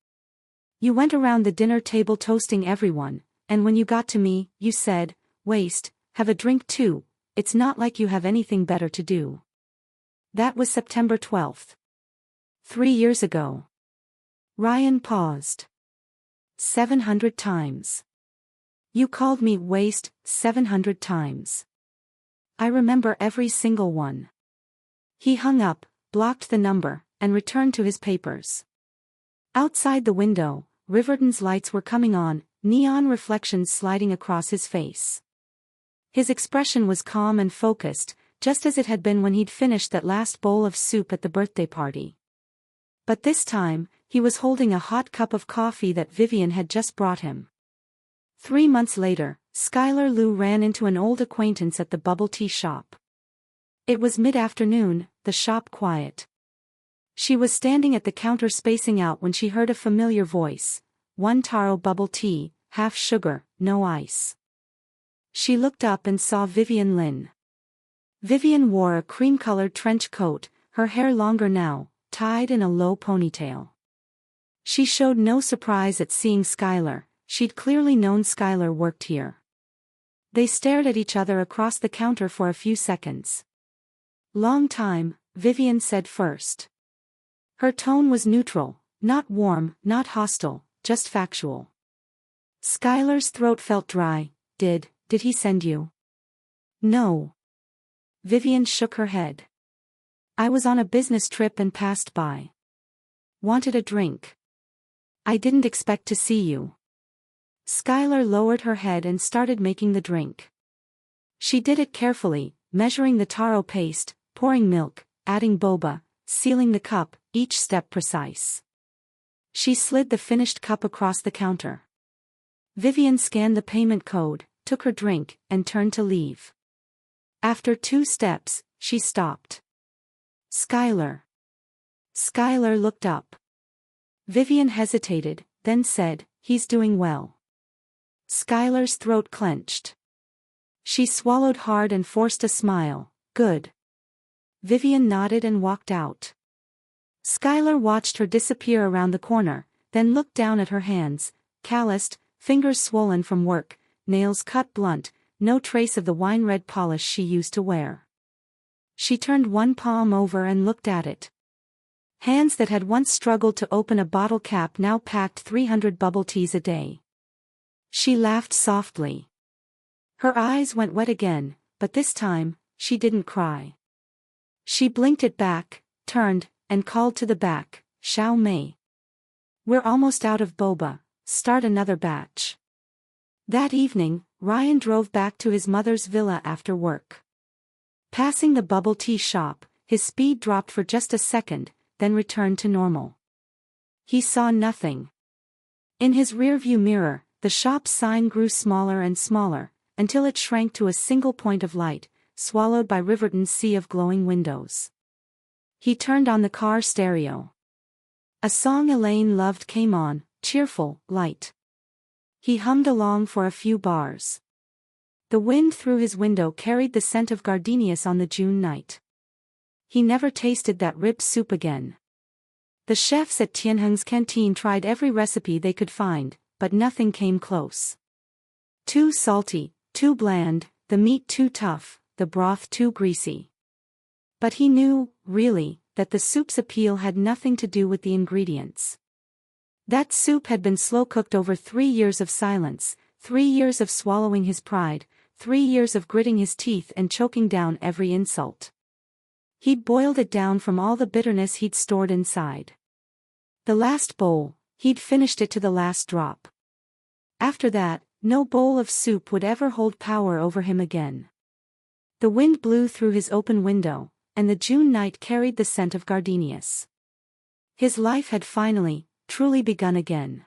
You went around the dinner table toasting everyone, and when you got to me, you said, "Waste, have a drink too, it's not like you have anything better to do." That was September 12th. 3 years ago. Ryan paused. 700 times. You called me waste 700 times. I remember every single one. He hung up, blocked the number, and returned to his papers. Outside the window, Riverton's lights were coming on, neon reflections sliding across his face. His expression was calm and focused, just as it had been when he'd finished that last bowl of soup at the birthday party. But this time, he was holding a hot cup of coffee that Vivian had just brought him. 3 months later, Skylar Lou ran into an old acquaintance at the bubble tea shop. It was mid-afternoon, the shop quiet. She was standing at the counter spacing out when she heard a familiar voice. "1 taro bubble tea, half sugar, no ice." She looked up and saw Vivian Lynn. Vivian wore a cream-colored trench coat, her hair longer now, tied in a low ponytail. She showed no surprise at seeing Skylar. She'd clearly known Skylar worked here. They stared at each other across the counter for a few seconds. "Long time," Vivian said first. Her tone was neutral, not warm, not hostile, just factual. Skylar's throat felt dry. Did he send you?" "No." Vivian shook her head. "I was on a business trip and passed by. Wanted a drink. I didn't expect to see you." Skylar lowered her head and started making the drink. She did it carefully, measuring the taro paste, pouring milk, adding boba, sealing the cup, each step precise. She slid the finished cup across the counter. Vivian scanned the payment code, took her drink, and turned to leave. After 2 steps, she stopped. "Skylar." Skylar looked up. Vivian hesitated, then said, "He's doing well." Skylar's throat clenched. She swallowed hard and forced a smile. "Good." Vivian nodded and walked out. Skylar watched her disappear around the corner, then looked down at her hands, calloused, fingers swollen from work, nails cut blunt, no trace of the wine-red polish she used to wear. She turned one palm over and looked at it. Hands that had once struggled to open a bottle cap now packed 300 bubble teas a day. She laughed softly. Her eyes went wet again, but this time, she didn't cry. She blinked it back, turned, and called to the back, "Xiao Mei. We're almost out of boba, start another batch." That evening, Ryan drove back to his mother's villa after work. Passing the bubble tea shop, his speed dropped for just a second, then returned to normal. He saw nothing. In his rearview mirror, the shop's sign grew smaller and smaller, until it shrank to a single point of light, swallowed by Riverton's sea of glowing windows. He turned on the car stereo. A song Elaine loved came on, cheerful, light. He hummed along for a few bars. The wind through his window carried the scent of gardenias on the June night. He never tasted that rib soup again. The chefs at Tianheng's canteen tried every recipe they could find, but nothing came close. Too salty, too bland, the meat too tough, the broth too greasy. But he knew, really, that the soup's appeal had nothing to do with the ingredients. That soup had been slow-cooked over 3 years of silence, 3 years of swallowing his pride, 3 years of gritting his teeth and choking down every insult. He'd boiled it down from all the bitterness he'd stored inside. The last bowl, he'd finished it to the last drop. After that, no bowl of soup would ever hold power over him again. The wind blew through his open window, and the June night carried the scent of gardenias. His life had finally, truly begun again.